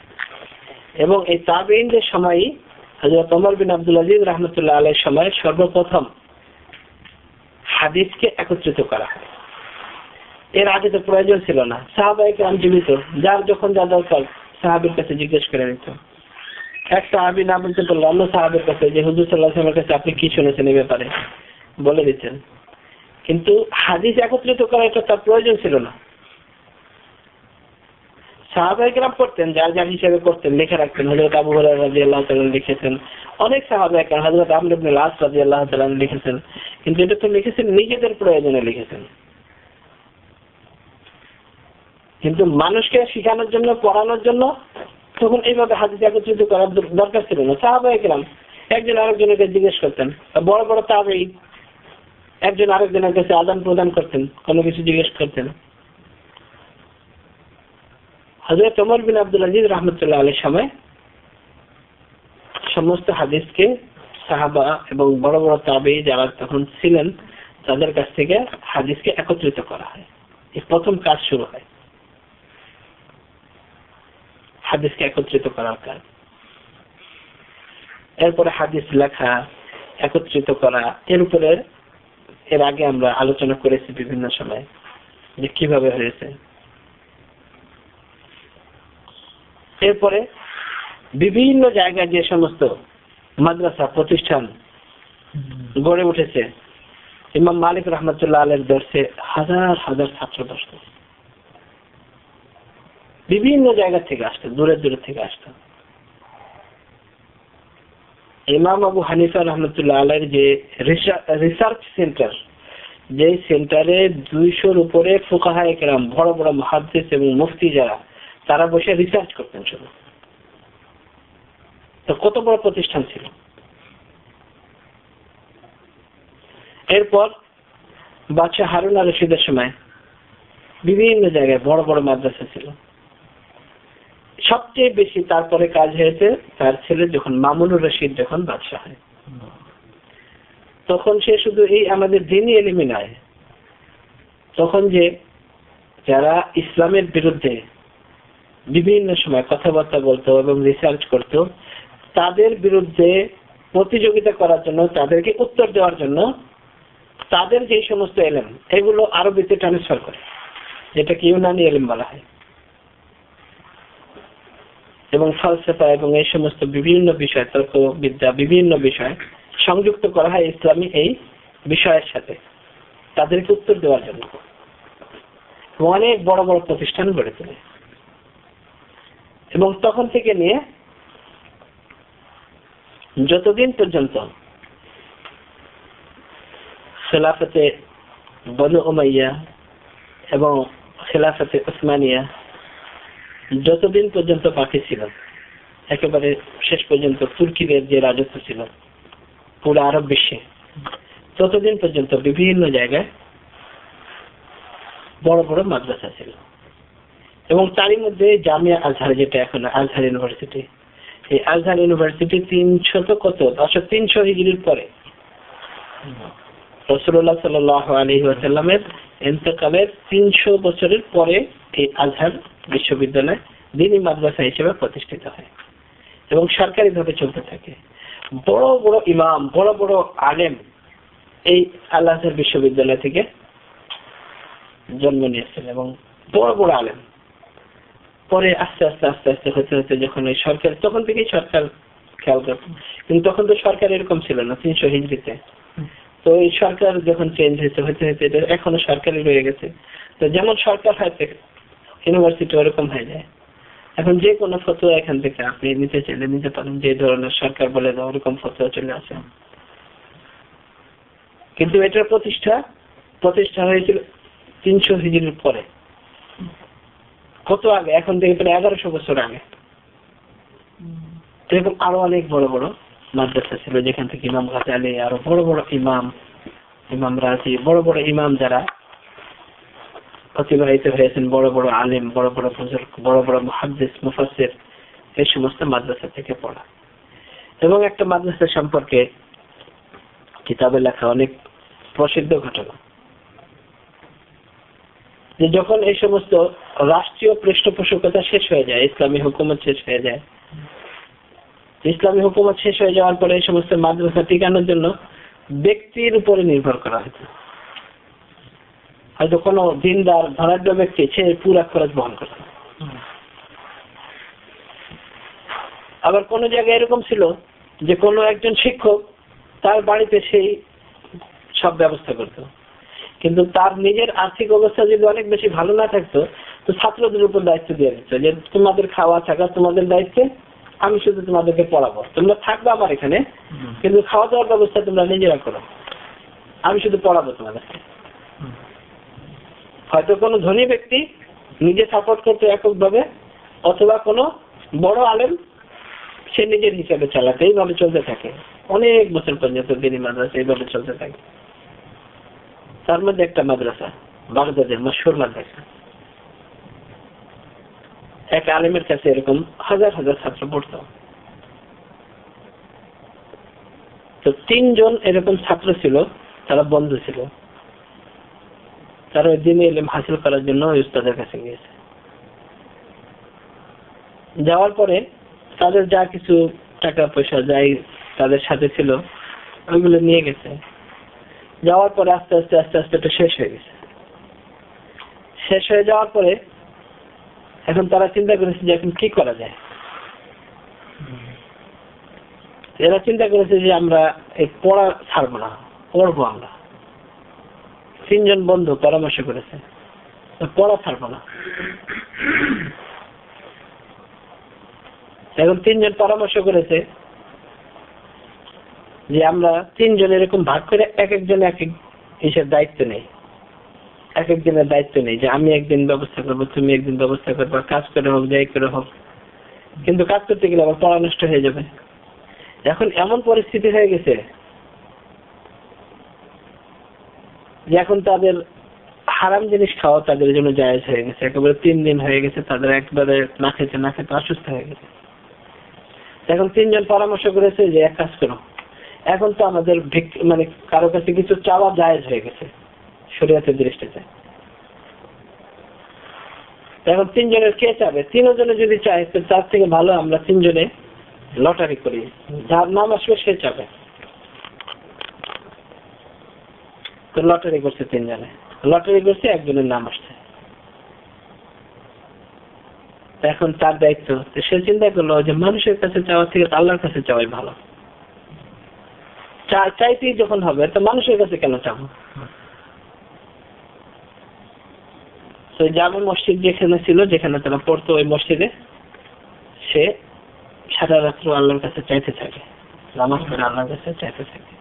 এবং এই তাবেঈনদের সময়ই হযরত ওমর বিন আব্দুল আজিজ রাহমাতুল্লাহ আলাইহির সময় সর্বপ্রথম হাদিসকে একত্রিত করা হয়। এর আগে তো প্রয়োজন ছিল না, সাহাবায়ে কেরাম জীবিত, যার যখন যা দরকার সাহাবীর কাছে জিজ্ঞেস করে নিত। এক সাহাবী না বলতে পারলে অন্য সাহাবীর কাছে যে হুজুর সাল্লাল্লাহু আলাইহি ওয়াসাল্লামের কাছে আপনি কি শুনেছেন এই ব্যাপারে বলে দিতেন। কিন্তু হাদিস একত্রিত করা এটা তার প্রয়োজন ছিল না। সাহাবায়ে কেরাম করতেন, যার যার হিসেবে করতেন, লিখে রাখতেন। হযরত আবু হুরায়রা রাদিয়াল্লাহু তাআলা লিখেছেন, অনেক সাহাবায়ে কেরাম, হযরত আমর ইবনে আল-আস রাদিয়াল্লাহু তাআলা লিখেছেন। কিন্তু এটা তো লিখেছেন নিজেদের প্রয়োজনে লিখেছেন, কিন্তু মানুষকে শেখানোর জন্য, পড়ানোর জন্য তখন এইভাবে হাদিস একত্রিত করার দরকার ছিল না। সাহাবায়ে কেরাম একজন আরেকজনের কাছে জিজ্ঞেস করতেন। বড় বড় তাবেঈ একজন আরেকজনের কাছে আদান প্রদান করতেন, কোনো কিছু জিজ্ঞেস করতেন। হযরত ওমর বিন আব্দুল আজিজ রাহমাতুল্লাহ আলাইহির সময় সমস্ত হাদিসকে সাহাবা এবং বড় বড় তাবেঈ যারা তখন ছিলেন তাদের কাছ থেকে হাদিসকে একত্রিত করা হয়। এই প্রথম কাজ শুরু হয় হাদিসকে একত্রিত করার কাজ। এরপরে হাদিস লেখা, একত্রিত করা, এর উপরে এর আগে আমরা আলোচনা করেছি বিভিন্ন সময় যে কিভাবে হয়েছে। এরপরে বিভিন্ন জায়গায় যে সমস্ত মাদ্রাসা প্রতিষ্ঠান গড়ে উঠেছে, ইমাম মালিক রহমতুল্লাহ আলাইহির দর্শে হাজার হাজার ছাত্র দর্শক বিভিন্ন জায়গা থেকে আসতো, দূরে দূরে থেকে আসতো। ইমাম আবু হানিফা রহমতুল্লাহ আলাইহির যে রিসার্চ সেন্টার, যে সেন্টারে 200-র উপরে ফুকাহায়ে কেরাম, বড় বড় মুহাদ্দিস এবং মুফতি যারা, তারা বসে রিসার্চ করতেন শুধু। তো কত বড় প্রতিষ্ঠান ছিল। এরপর বাদশাহ হারুন আর রশিদের সময় বিভিন্ন জায়গায় বড় বড় মাদ্রাসা ছিল। সবচেয়ে বেশি তারপরে কাজ হয়েছে তার ছেলে যখন মামুনুর রশিদ যখন বাদশাহ হয়, তখন সে শুধু এই আমাদের দ্বীনি ইলম নয়, তখন যে যারা ইসলামের বিরুদ্ধে বিভিন্ন সময় কথাবার্তা বলতো এবং রিসার্চ করত, তাদের বিরুদ্ধে প্রতিযোগিতা করার জন্য, তাদেরকে উত্তর দেওয়ার জন্য তাদের যে সমস্ত ইলম এগুলো আরবিতে ট্রান্সফার করে, যেটাকে ইউনানি ইলম বলা হয়, এবং ফালসাফা এবং এই সমস্ত বিভিন্ন বিষয়, তর্কবিদ্যা, বিভিন্ন বিষয় সংযুক্ত করা হয় ইসলামী এই বিষয়ের সাথে তাদেরকে উত্তর দেওয়ার জন্য। অনেক বড় বড় প্রতিষ্ঠান গড়ে তোলে। এবং তখন থেকে নিয়ে যতদিন পর্যন্ত খেলাফতে বনু উমাইয়া এবং খেলাফতে উসমানিয়া যতদিন পর্যন্ত বাকি ছিল, একেবারে শেষ পর্যন্ত তুর্কিদের যে রাজত্ব ছিল পুরো আরব বিশ্বে, ততদিন পর্যন্ত বিভিন্ন জায়গায় বড় বড় মাদ্রাসা ছিল। এবং তারই মধ্যে জামিয়া আজহার, যেটা এখন আজহার ইউনিভার্সিটি, এই আজহার ইউনিভার্সিটি 300 হিজরির পরে রাসূলুল্লাহ সাল্লাল্লাহু আলাইহি ওয়াসাল্লামের ইন্তেকালের 300 বছরের পরে এই আজহার বিশ্ববিদ্যালয় দ্বীনি মাদ্রাসা হিসেবে প্রতিষ্ঠিত হয় এবং সরকারিভাবে চলতে থাকে। বড় বড় ইমাম, বড় বড় আলেম এই আল আজহার বিশ্ববিদ্যালয় থেকে জন্ম নিয়েছেন এবং বড় বড় আলেম পরে আস্তে আস্তে আস্তে আস্তে হতে হতে যখন ওই সরকার, তখন থেকেই সরকার খেয়াল করত, কিন্তু তখন তো সরকার এরকম ছিল না 300 হিজরিতে। তো এই সরকার যখন চেঞ্জ হয়েছে হতে হতে এটা এখনো সরকারই রয়ে গেছে। তো যেমন সরকার হয়তো ইউনিভার্সিটি ওরকম হয়ে যায়। এখন যে কোনো ফতোয়া এখান থেকে আপনি নিতে চাইলে নিতে পারেন, যে ধরনের সরকার বলে দেওয়া ওরকম ফতোয়া চলে আসে। কিন্তু এটার প্রতিষ্ঠা হয়েছিল 300 হিজরির পরে। কত আগে? এখন থেকে প্রায় 1100 বছর আগে। এরকম আরো অনেক বড় বড় মাদ্রাসা ছিল যেখান থেকে ইমাম গাজালি, আরো বড় বড় ইমাম রাজি, বড় বড় ইমাম যারা অতিবাহিত হয়েছেন, বড় বড় আলেম, বড় বড় বুজুর্গ, বড় বড় মুহাদ্দিস, মুফাসসির, এই সমস্ত মাদ্রাসা থেকে পড়া। এবং একটা মাদ্রাসা সম্পর্কে কিতাবে লেখা অনেক প্রসিদ্ধ ঘটনা, যে যখন এই সমস্ত রাষ্ট্রীয় পৃষ্ঠপোষকতা শেষ হয়ে যায়, ইসলামী হুকুমত শেষ হয়ে যায়, ইসলামী হুকুমত শেষ হয়ে যাওয়ার পরে এই সমস্ত মাদ্রাসা টিকানোর জন্য ব্যক্তির উপরে নির্ভর করা হতো। হয়তো কোনো দিনদার ধনাঢ্য ব্যক্তি সে পুরা খরচ বহন করত। আবার কোন জায়গায় এরকম ছিল যে কোনো একজন শিক্ষক তার বাড়িতে সেই সব ব্যবস্থা করত, কিন্তু তার নিজের আর্থিক অবস্থা যদি অনেক বেশি ভালো না থাকতো তো ছাত্রদের উপর দায়িত্ব দিয়ে দিত, যে তোমাদের খাওয়া থাকা তোমাদের দায়িত্বে, আমি শুধু তোমাদেরকে পড়াবো, তোমরা থাকবে আমার এখানে, কিন্তু খাওয়া দাওয়ার ব্যবস্থা তোমরা নিজেরা করো, আমি শুধু পড়াবো তোমাদেরকে। হয়তো কোনো ধনী ব্যক্তি নিজে সাপোর্ট করতে এককভাবে, অথবা কোনো বড় আলেম সে নিজের হিসাবে চালাতে, এইভাবে চলতে থাকে অনেক বছর পর্যন্ত। দিনী মাদ্রাসা এইভাবে চলতে থাকে। তার মধ্যে একটা মাদ্রাসা, বাগদাদের মশহুর মাদ্রাসা, এক আলেমের কাছে এরকম হাজার হাজার ছাত্র পড়ত। তো 3 জন এরকম ছাত্র ছিল, তারা বন্ধু ছিল, তারা ওই দিনে ইলম হাসিল করার জন্য ওই উস্তাদের কাছে গিয়েছে। যাওয়ার পরে তাদের যা কিছু টাকা পয়সা যাই তাদের সাথে ছিল ওইগুলো নিয়ে গেছে। যাওয়ার পরে আস্তে আস্তে আস্তে আস্তে এটা শেষ হয়ে গেছে। শেষ হয়ে যাওয়ার পরে এখন তারা চিন্তা করেছে যে এখন কি করা যায়। এরা চিন্তা করেছে যে আমরা এই পড়া ছাড়বো না, পড়বো আমরা। 3 জন বন্ধু পরামর্শ করেছে পড়া ছাড়বো না। এখন 3 জন পরামর্শ করেছে যে আমরা 3 জন এরকম ভাগ করে এক একজন এক এক হিসেব দায়িত্ব নেই, এক একজনের দায়িত্ব নেই, যে আমি একদিন ব্যবস্থা করবো, তুমি একদিন ব্যবস্থা করবো, কাজ করে হোক যাই করে হোক, কিন্তু কাজ করতে গেলে আবার পড়া নষ্ট হয়ে যাবে। এখন এমন পরিস্থিতি হয়ে গেছে যে এখন তাদের হারাম জিনিস খাওয়া তাদের জন্য জায়েজ হয়ে গেছে। একেবারে 3 দিন হয়ে গেছে তাদের একবারে না খেতে না খেতে অসুস্থ হয়ে গেছে। এখন 3 জন পরামর্শ করেছে যে এক কাজ করো, এখন তো আমাদের মানে কারো কাছে কিছু চাওয়া জায়েজ হয়ে গেছে শরীয়তের দৃষ্টিতে। এখন 3 জনের কে চাবে? 3 জনে যদি চায় তো তার থেকে ভালো আমরা 3 জনে লটারি করি, যার নাম আসবে সে চাবে। তো লটারি করছে 3 জনে, লটারি করছে, একজনের নাম আসছে। এখন তার দায়িত্ব, সে চিন্তা করলো যে মানুষের কাছে চাওয়ার থেকে আল্লাহর কাছে চাওয়াই ভালো। চাইতেই যখন হবে তো মানুষের কাছে কেন চাবো? তো জামে মসজিদ যেখানে ছিল, যেখানে তারা পড়তো, ওই মসজিদে সে সারা রাত্র আল্লাহর কাছে চাইতে থাকে, নামাজ পড়ে আল্লাহর কাছে চাইতে থাকে।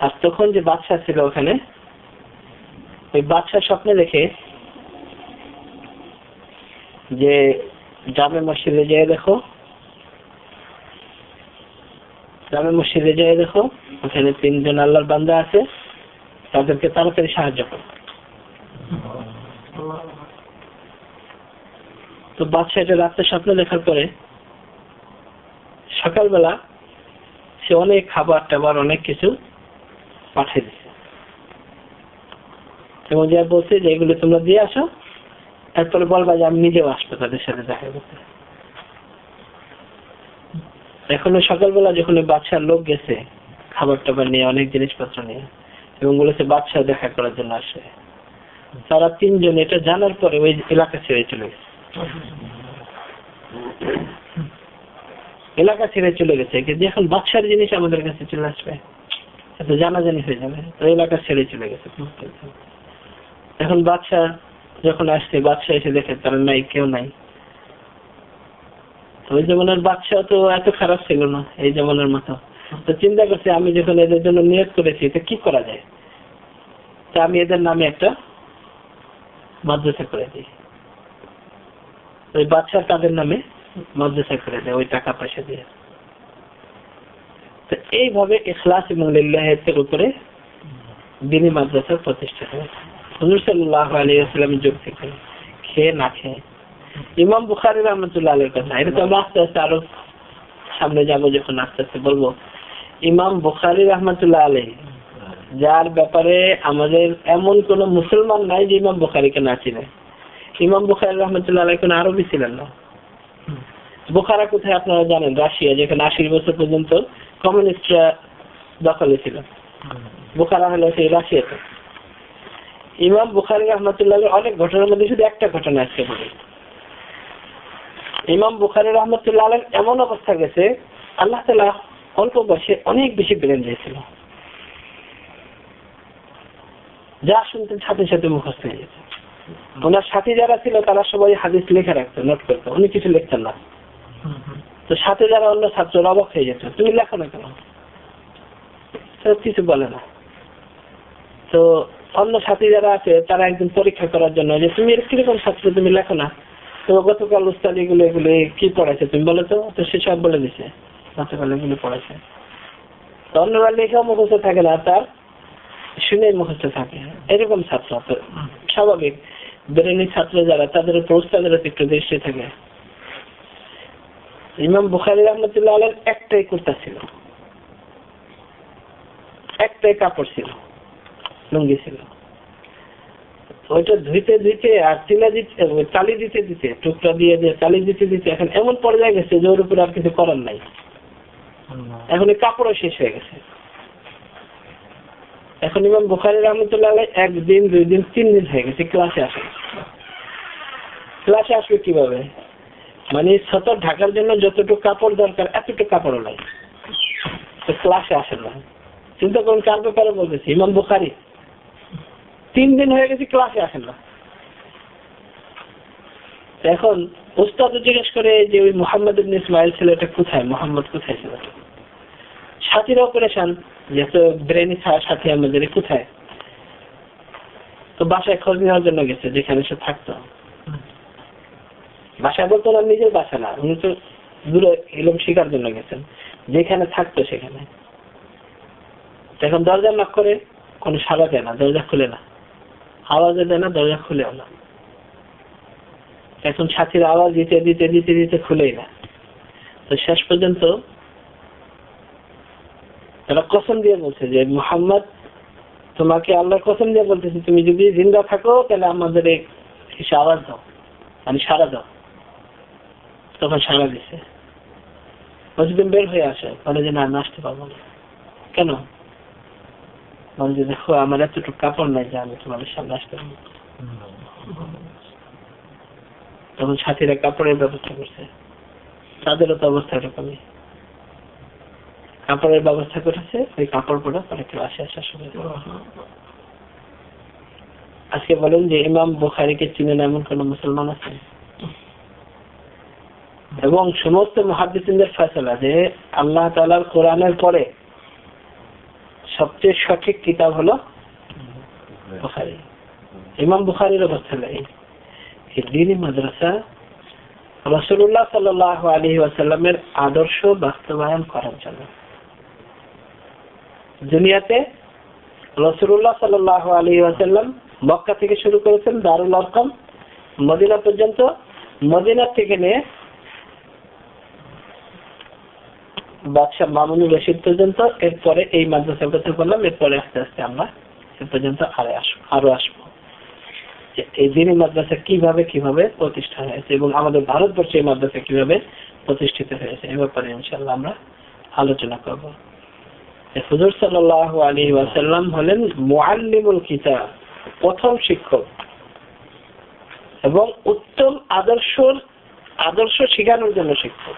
আর তখন যে বাদশা ছিল ওখানে, ওই বাদশা স্বপ্নে দেখে যে জামে মসজিদে যেয়ে দেখো, জামে মসজিদে যেয়ে দেখো ওখানে 3 জন আল্লাহর বান্দা আছে, তাদেরকে তাড়াতাড়ি সাহায্য করো। তো বাদশা এটা রাত্রে স্বপ্নে দেখার পরে সকালবেলা সে অনেক খাবার টাবার অনেক কিছু পাঠিয়ে দিচ্ছে, এবং যা বলছে যে এগুলো তোমরা দিয়ে আসো, তারপরে বলবা যে আমি নিজেও আসবো তাদের সাথে দেখা করতে। এখন সকালবেলা যখন ওই বাদশার লোক গেছে খাবার টাবার নিয়ে, অনেক জিনিসপত্র নিয়ে, এবং বলেছে বাদশা দেখা করার জন্য আসে, তারা 3 জন এটা জানার পরে ওই এলাকা ছেড়ে চলে গেছে। এলাকা ছেড়ে চলে গেছে, কিন্তু এখন বাদশার জিনিস আমাদের কাছে চলে আসবে, এত জানাজানি হয়ে যাবে, তো এলাকা ছেড়ে চলে গেছে। এখন বাদশা যখন আসছে, বাদশা এসে দেখে তার নাই, কেউ নাই। ওই জমানার বাদশা তো এত খারাপ ছিল না এই জমানার মতো। তো চিন্তা করছে, আমি যখন এদের জন্য নিয়ত করেছি, তো কি করা যায়, তা আমি এদের নামে একটা মাদ্রাসা করে দিই। ওই বাদশা তাদের নামে মাদ্রাসা করে দেয় ওই টাকা পয়সা দিয়ে। তো এইভাবে ইখলাস এবং লিল্লাহির উপরে দ্বীনি মাদ্রাসার প্রতিষ্ঠা হয়েছে হুজুর সাল্লাল্লাহু আলাইহি ওয়াসাল্লামের যুগ থেকে, খেয়ে না খেয়ে। ইমাম বুখারী রাহমাতুল্লাহ আলাইহির কথা, এটা তো আমরা আস্তে আস্তে আরো সামনে যাবো, যখন আস্তে আস্তে বলবো। ইমাম বুখারী রাহমাতুল্লাহ আলাইহি, যার ব্যাপারে আমাদের এমন কোন মুসলমান নাই যে ইমাম বুখারীকে না চিনে। ইমাম বুখারী রাহমাতুল্লাহ আলাইহি কোন আরবি ছিলেন না। বুখারা কোথায় আপনারা জানেন? রাশিয়া, যেখানে 80 বছর পর্যন্ত কমিউনিস্টরা দখলে ছিল। বুখারা হলো সেই রাশিয়াতে। ইমাম বুখারী রাহমাতুল্লাহ আলাইহি অনেক ঘটনার মধ্যে শুধু একটা ঘটনা আজকে বলি। ইমাম বুখারী রাহমাতুল্লাহ আলাইহি এমন অবস্থা গেছে, আল্লাহ তাআলা অল্প বয়সে অনেক বেশি ব্রেন দিয়েছিল, যা শুনতেন সাথে সাথে মুখস্থ হয়ে যেত। ওনার সাথে যারা ছিল তারা সবাই হাদিস লেখা রাখতো, নোট করতো, উনি কিছু লিখতেন না। তো সাথে যারা অন্য ছাত্ররা অবাক হয়ে যেত, তুমি লেখো না কেন, কিছু বলে না। তো অন্য সাথী যারা আছে তারা একদিন পরীক্ষা করার জন্য, যে তুমি কিরকম ছাত্র, তুমি লেখো না, তো গতকাল উস্তাদ এগুলো কি পড়াইছে তুমি বলো তো। তো সে সব বলে দিছে, গতকাল এগুলো পড়াইছে। তো অন্যরা লেখা মুখস্থ থাকে না, তার শুনে মুখস্থ থাকে, এরকম ছাত্র। স্বাভাবিক, ব্রেনি ছাত্র যারা, তাদের উপর উস্তাদের একটু দৃষ্টি থাকে। ইমাম বুখারী রাহমাতুল্লাহ আলাইহির একটাই কুর্তা ছিল, একটাই কাপড় ছিল, লুঙ্গি ছিল। ওইটা ধুইতে ধুইতে আর চালি দিতে দিতে, টুকরা দিয়ে দিয়ে চালি দিতে দিতে এখন এমন পর্যায়ে গেছে যে ওর উপরে আর কিছু করার নাই। এখন এই কাপড়ও শেষ হয়ে গেছে। এখন ইমাম বুখারী রাহমাতুল্লাহ আলাইহি 1 দিন 2 দিন 3 দিন হয়ে গেছে ক্লাসে আসে। ক্লাসে আসবে কিভাবে, মানে সতর ঢাকার জন্য যতটুকু কাপড় দরকার এতটুকু কাপড়ও নাই, তো ক্লাসে আসে না। চিন্তা করুন কার ব্যাপারে বলতেছি, ইমাম বুখারী 3 দিন হয়ে গেছে ক্লাসে আসেন না। এখন উস্তাদ জিজ্ঞেস করে যে ওই মুহাম্মদ ইবনে ইসমাইল ছেলেটা কোথায়, মোহাম্মদ কোথায় ছিল? সাথীরা অপারেশন, যেহেতু ব্রেনি সাথী আমাদের কোথায়, তো বাসায় খোঁজ নেওয়ার জন্য গেছে, যেখানে সে থাকতো। বাসায় বলতো না, নিজের বাসা না, উনি তো দূরে ইলম শিখার জন্য গেছেন, যেখানে থাকতো সেখানে। এখন দরজা নক করে, কোনো সাড়া দেয় না, দরজা খুলে না, আওয়াজে দেয় না, দরজা খুলেও না। এখন সাথীরা আওয়াজ দিতে দিতে দিতে দিতে খুলেই না। তো শেষ পর্যন্ত তারা কসম দিয়ে বলছে যে মুহাম্মদ, তোমাকে আল্লাহর কসম দিয়ে বলতেছি, তুমি যদি জিন্দা থাকো তাহলে আমাদের এসে আওয়াজ দাও, মানে সাড়া দাও। তখন সাড়া দিছে। মসজিদ বের হয়ে আসে, বলে যে না, আসতে পারবো না। কেন? বলে যে দেখো, আমার এতটুকু কাপড় নাই যে আমি তোমাদের সামনে আসতে পারবো। তখন সাথীরা কাপড়ের ব্যবস্থা করছে, তাদেরও তো অবস্থা এরকমই, কাপড়ের ব্যবস্থা করেছে। ওই কাপড় পরে পরে ক্লাসে আসা শুরু। আজকে বলেন যে ইমাম বুখারীকে চিনেন এমন কোন মুসলমান আছে? এবং সমস্ত মুহাদ্দিসিনদের ফয়সালা যে আল্লাহ তাআলার কোরআনের পরে সবচেয়ে সঠিক কিতাব হলো বুখারী। ইমাম বুখারীর অবস্থা এই দ্বীনি মাদ্রাসা রাসূলুল্লাহ সাল্লাল্লাহু আলাইহি ওয়াসাল্লামের আদর্শ বাস্তবায়ন করার জন্য। দুনিয়াতে রাসূলুল্লাহ সাল্লাল্লাহু আলাইহি ওয়াসাল্লাম মক্কা থেকে শুরু করেছেন, দারুল আরকাম মদিনা পর্যন্ত, মদিনা থেকে নিয়ে বাদশাহ মামুনুর রশিদ পর্যন্ত। এরপরে এই মাদ্রাসার কথা বললাম, এরপরে আস্তে আস্তে আমরা এ পর্যন্ত আরো আসবো যে এই দ্বীনি মাদ্রাসা কিভাবে কিভাবে প্রতিষ্ঠা হয়েছে এবং আমাদের ভারতবর্ষে এই মাদ্রাসা কিভাবে প্রতিষ্ঠিত হয়েছে, এ ব্যাপারে ইনশাআল্লাহ আমরা আলোচনা করব। হুজুর সাল্লাল্লাহু আলাইহি ওয়াসাল্লাম হলেন মুআল্লিমুল কিতাব, প্রথম শিক্ষক। এবং উত্তম আদর্শ শেখানোর জন্য শিক্ষক।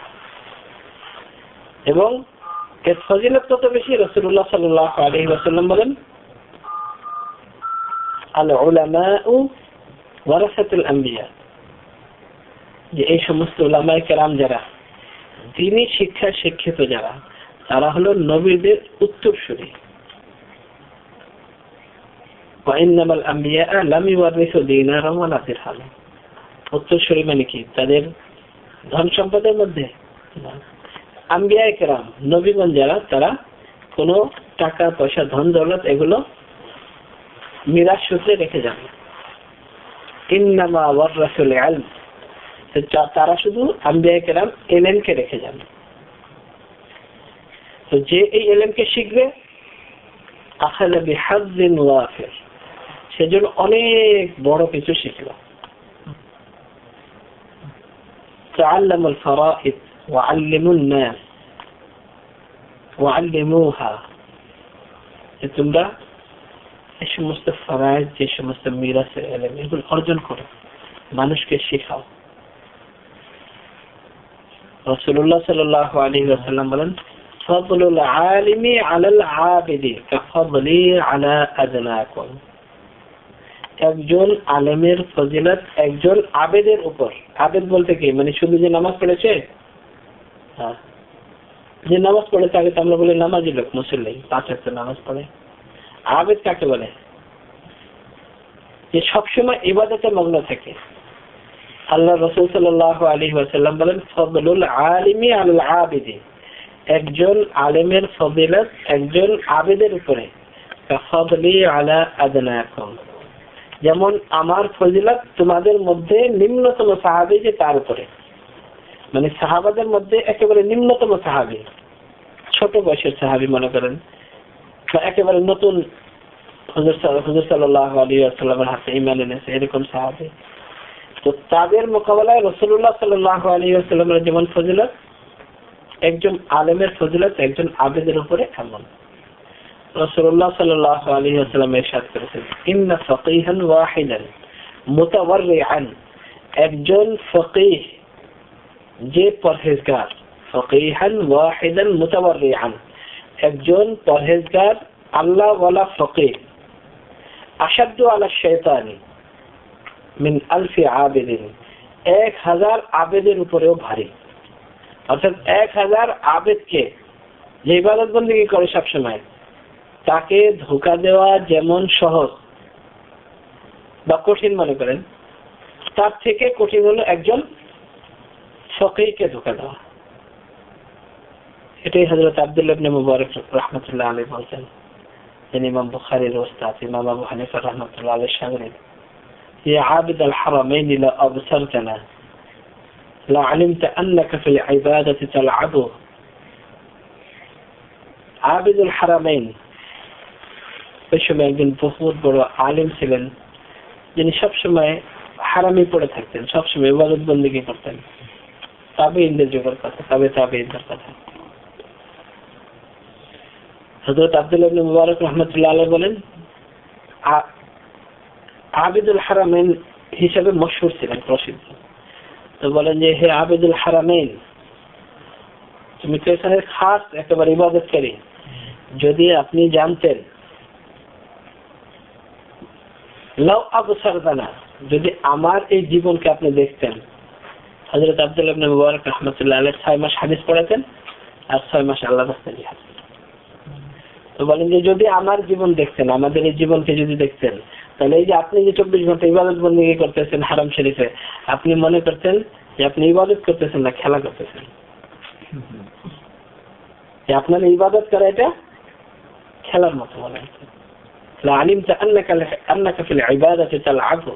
এবং এর ফজিলত কত বেশি, রাসূলুল্লাহ সাল্লাল্লাহু আলাইহি ওয়াসাল্লাম বলেন, আল উলামাউ ওয়ারাসাতুল আম্বিয়া, যে এই সমস্ত উলামায়ে কেরাম যারা দ্বীনি শিক্ষায় শিক্ষিত যারা, তারা হলো নবীদের উত্তরসূরি। ওয়া ইন্নামাল আম্বিয়া লাম ইওয়ারিসু দীনারাম ওয়ালা দিরহাম। উত্তরসূরি মানে কি? তাদের ধন সম্পদের মধ্যে আম্বিয়ায়ে কেরাম, নবীগণ যারা, তারা কোনো টাকা পয়সা ধন দৌলত এগুলো মিরাস সূত্রে রেখে যান। ইন্নামা ওয়ারাসুল ইলম, তারা শুধু আম্বিয়ায়ে কেরাম ইলমকে রেখে যান। তো যে এই ইলমকে শিখবে, আখাযা বিহাজ্জিন ওয়াফির, সেজন্য অনেক বড় কিছু শিখলো। তাআল্লামুল ফারাইদ ওয়া আল্লিমুন নাস ওয়া আল্লিমুহা, তোমরা এই সমস্ত ফরায়েদ, যে সমস্ত মিরাসের ইলম, এগুলো অর্জন করো, মানুষকে শেখাও। রাসূলুল্লাহ সাল্লাল্লাহু আলাইহি ওয়াসাল্লাম বলেন, ফাদলুল আলিমি আলাল আবিদি কাফাদলি আলা আদনাকুম। একজন আলেমের ফজিলত একজন আবেদের উপর। আবেদ বলতে কি? মানে শুধু যে নামাজ পড়েছে, যে নামাজ পড়েছে, আগে তো আমরা বলি নামাজি লোক, মুসল্লি, 5 ওয়াক্ত নামাজ পড়ে। আবেদ কাকে বলে? যে সবসময় ইবাদতে মগ্ন থাকে। আল্লাহ রাসূল সাল্লাল্লাহু আলাইহি ওয়াসাল্লাম বলেন, ফাদলুল আলিমি আলাল আবিদি, একজন আলেমের ফজিলত একজন আবেদের উপরে কাফাদলি আলা আদনাকুম, যেমন আমার ফজিলত তোমাদের মধ্যে নিম্নতম সাহাবী যে তার উপরে। মানে সাহাবাদের মধ্যে একেবারে নিম্নতম সাহাবী, ছোট বয়সের সাহাবী মনে করেন, বা একেবারে নতুন হুজুর সাল্লাল্লাহু আলাইহি ওয়াসাল্লামের হাতে ঈমান এনেছে, এরকম সাহাবী। তো তাদের মোকাবেলায় রাসূলুল্লাহ সাল্লাল্লাহু আলাইহি ওয়াসাল্লামের যেমন ফজিলত, একজন আলেমের ফজিলত একজন আবেদের উপরে এমন। রাসূলুল্লাহ সাল্লাল্লাহু আলাইহি ওয়াসাল্লাম ইরশাদ করেছেন, ইন্না ফাকীহান ওয়াহিদান মুতাওয়াররিআন, একজন ফকীহ যে পরহেজগার, ফাকীহান ওয়াহিদান মুতাওয়াররিআন, একজন পরহেজগার আল্লাহ ওয়ালা ফকীহ, আশাদ্দু আলা শাইতানি মিন আলফি আবিদিন, 1000 আবেদের উপরেও ভারী। অর্থাৎ 1000 আবেদকে যে ইবাদত বন্দেগী করে সবসময়, তাকে ধোঁকা দেওয়া যেমন সহজ বা কঠিন মনে করেন, তার থেকে কঠিন হলো একজন ফকীহকে ধোঁকা দেওয়া। এটাই হযরত আব্দুল্লাহ ইবনে মুবারক রাহমাতুল্লাহ আলাইহি বলতেন, যিনি ইমাম বুখারীর ওস্তাদ, ইমাম আবু হানিফা রাহমাতুল্লাহ আলাইহির শাগির্দ, ইয়া আবিদ আল হারামাইন লা আবসারতানা লা আলিমতা আন্নাকা ফিল ইবাদাতি তালআবু। আবিদুল হারামাইন ওই সময় একজন বহুত বড় আলিম ছিলেন, যিনি সবসময় হারামি পড়ে থাকতেন, সবসময় ইবাদত বন্দেগী করতেন। তাবেঈনদের যুগের কথা, তাবেঈনদের কথা। হযরত আব্দুল্লাহ ইবনে মুবারক রাহমাতুল্লাহ আলাইহি বলেন, আবিদুল হারামাইন হিসেবে মশহুর ছিলেন, প্রসিদ্ধ। তো বলেন যে, হে আবিদুল হারামাইন, তুমি তো এখানে খাস একেবারে ইবাদতকারী, যদি আপনি জানতেন, লাউ আবসারতানা, যদি আমার এই জীবনকে আপনি দেখতেন। হযরত আব্দুল্লাহ ইবনে মুবারক রাহমাতুল্লাহ আলাইহি 6 মাস হাদিস পড়াতেন আর 6 মাস আল্লাহর রাস্তায় জিহাদ। তো বলেন যে, যদি আমার জীবন দেখতেন, আমাদের এই জীবনকে যদি দেখতেন, তাহলে এই যে আপনি যে 24 ঘন্টা ইবাদত বন্দেগী করতেছেন হারাম শরীফে, আপনি মনে করতেন যে আপনি ইবাদত করতেছেন না খেলা করতেছেন, যে আপনার ইবাদত করা এটা খেলার মতো মনে হচ্ছে। লা আলিমতা আন্নাকা ফিল ইবাদাতি তালআবু,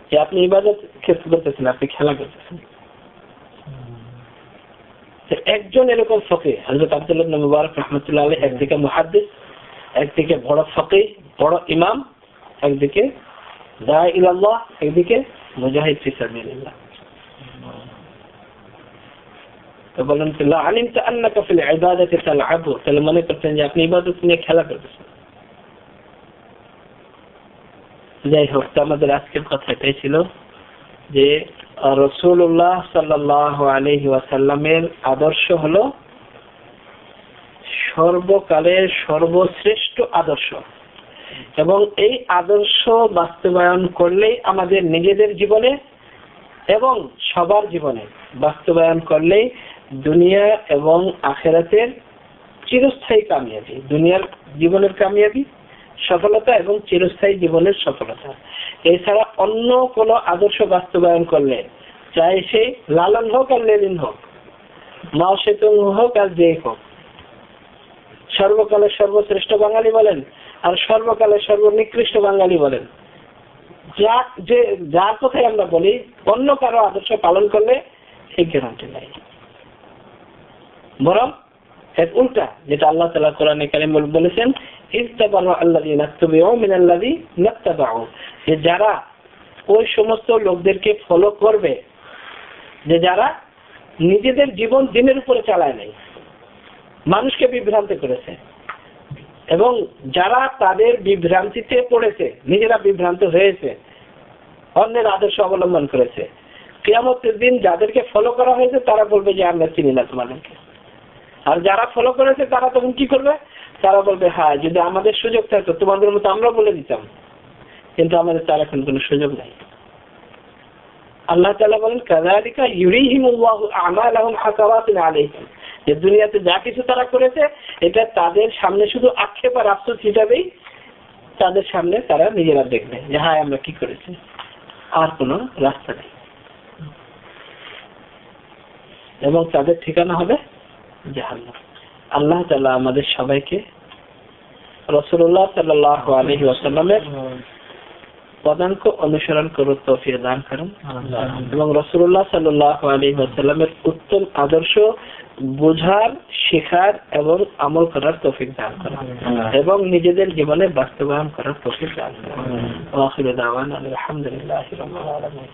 যে আপনি ইবাদত করতেছেন, আপনি খেলা করতেছেন। একজন এরকম ফকীহ হযরত আব্দুল্লাহ ইবনে মুবারক রাহমাতুল্লাহ আলাইহি, একদিকে মুহাদ্দিস, একদিকে বড় ফকীহ, বড় ইমাম, একদিকে দাঈ ইলাল্লাহ, একদিকে মুজাহিদ ফি সাবিলিল্লাহ। তো বলেন, লা আলিমতা আন্নাকা ফিল ইবাদাতি তালআবু, তাহলে মনে করতেন যে আপনি ইবাদত নিয়ে খেলা করতেছেন। যাই হোক, আমাদের আজকের কথা এটাই ছিল। যে রাসূলুল্লাহ সাল্লাল্লাহু আলাইহি ওয়াসাল্লামের আদর্শ হলো সর্বকালের সর্বশ্রেষ্ঠ আদর্শ, এবং এই আদর্শ বাস্তবায়ন করলেই আমাদের নিজেদের জীবনে এবং সবার জীবনে বাস্তবায়ন করলেই দুনিয়া এবং আখিরাতের চিরস্থায়ী কামিয়াবি, দুনিয়ার জীবনের কামিয়াবি সফলতা এবং চিরস্থায়ী জীবনের সফলতা। এছাড়া অন্য কোনো আদর্শ বাস্তবায়ন করলে, চাই সে লালন হোক আর লেনিন হোক, মাও সেতুং হোক আর যে হোক, সর্বকালের সর্বশ্রেষ্ঠ বাঙালি বলেন আর সর্বকালের সর্বনিকৃষ্ট বাঙালি বলেন, যার কথাই আমরা বলি, অন্য কারো আদর্শ পালন করলে এই গ্যারান্টি নাই। বরং এর উল্টা, যেটা আল্লাহ তাআলা কোরআনে কারিমে বলেছেন, ইস্তাবারু আল্লাযিনা ইত্তাবাউ মিনাল্লাযিনা ইত্তাবাউ, যে যারা ওই সমস্ত লোকদেরকে ফলো করবে যে যারা নিজেদের জীবন দিনের উপরে চালায় নাই, মানুষকে বিভ্রান্ত করেছে, এবং যারা তাদের বিভ্রান্তিতে পড়েছে, নিজেরা বিভ্রান্ত হয়েছে, অন্যের আদর্শ অবলম্বন করেছে, কিয়ামতের দিন যাদেরকে ফলো করা হয়েছে তারা বলবে যে আমরা চিনি না তোমাদেরকে। আর যারা ফলো করেছে তারা তখন কি করবে? তারা বলবে হ্যাঁ, যদি আমাদের সুযোগ থাকতো তোমাদের মতো আমরা বলে দিতাম, কিন্তু আমাদের তার এখন কোনো সুযোগ নাই। আল্লাহ তাআলা বলেন, কাযালিকা ইউরিহিমুল্লাহু আমালাহুম হাসারাতিন আলাইহিম, যে দুনিয়াতে যা কিছু তারা করেছে এটা তাদের সামনে শুধু আক্ষেপ আর আফসোস হিসাবেই তাদের সামনে তারা নিজেরা দেখবে যে হ্যাঁ আমরা কি করেছি, আর কোনো রাস্তা নেই, এবং তাদের ঠিকানা হবে জাহান্নাম। আল্লাহ তাআলা আমাদের সবাইকে রাসূলুল্লাহ সাল্লাল্লাহু আলাইহি ওয়াসাল্লামের পদাঙ্ক অনুসরণ করার তৌফিক দান করেন, এবং রাসূলুল্লাহ সাল্লাল্লাহু আলাইহি ওয়াসাল্লামের উত্তম আদর্শ বোঝার, শেখার এবং আমল করার তৌফিক দান করেন, এবং নিজেদের জীবনে বাস্তবায়ন করার তৌফিক দান করেন। ওয়া আখিরু দাওয়ানা আলহামদুলিল্লাহি রাব্বিল আলামিন।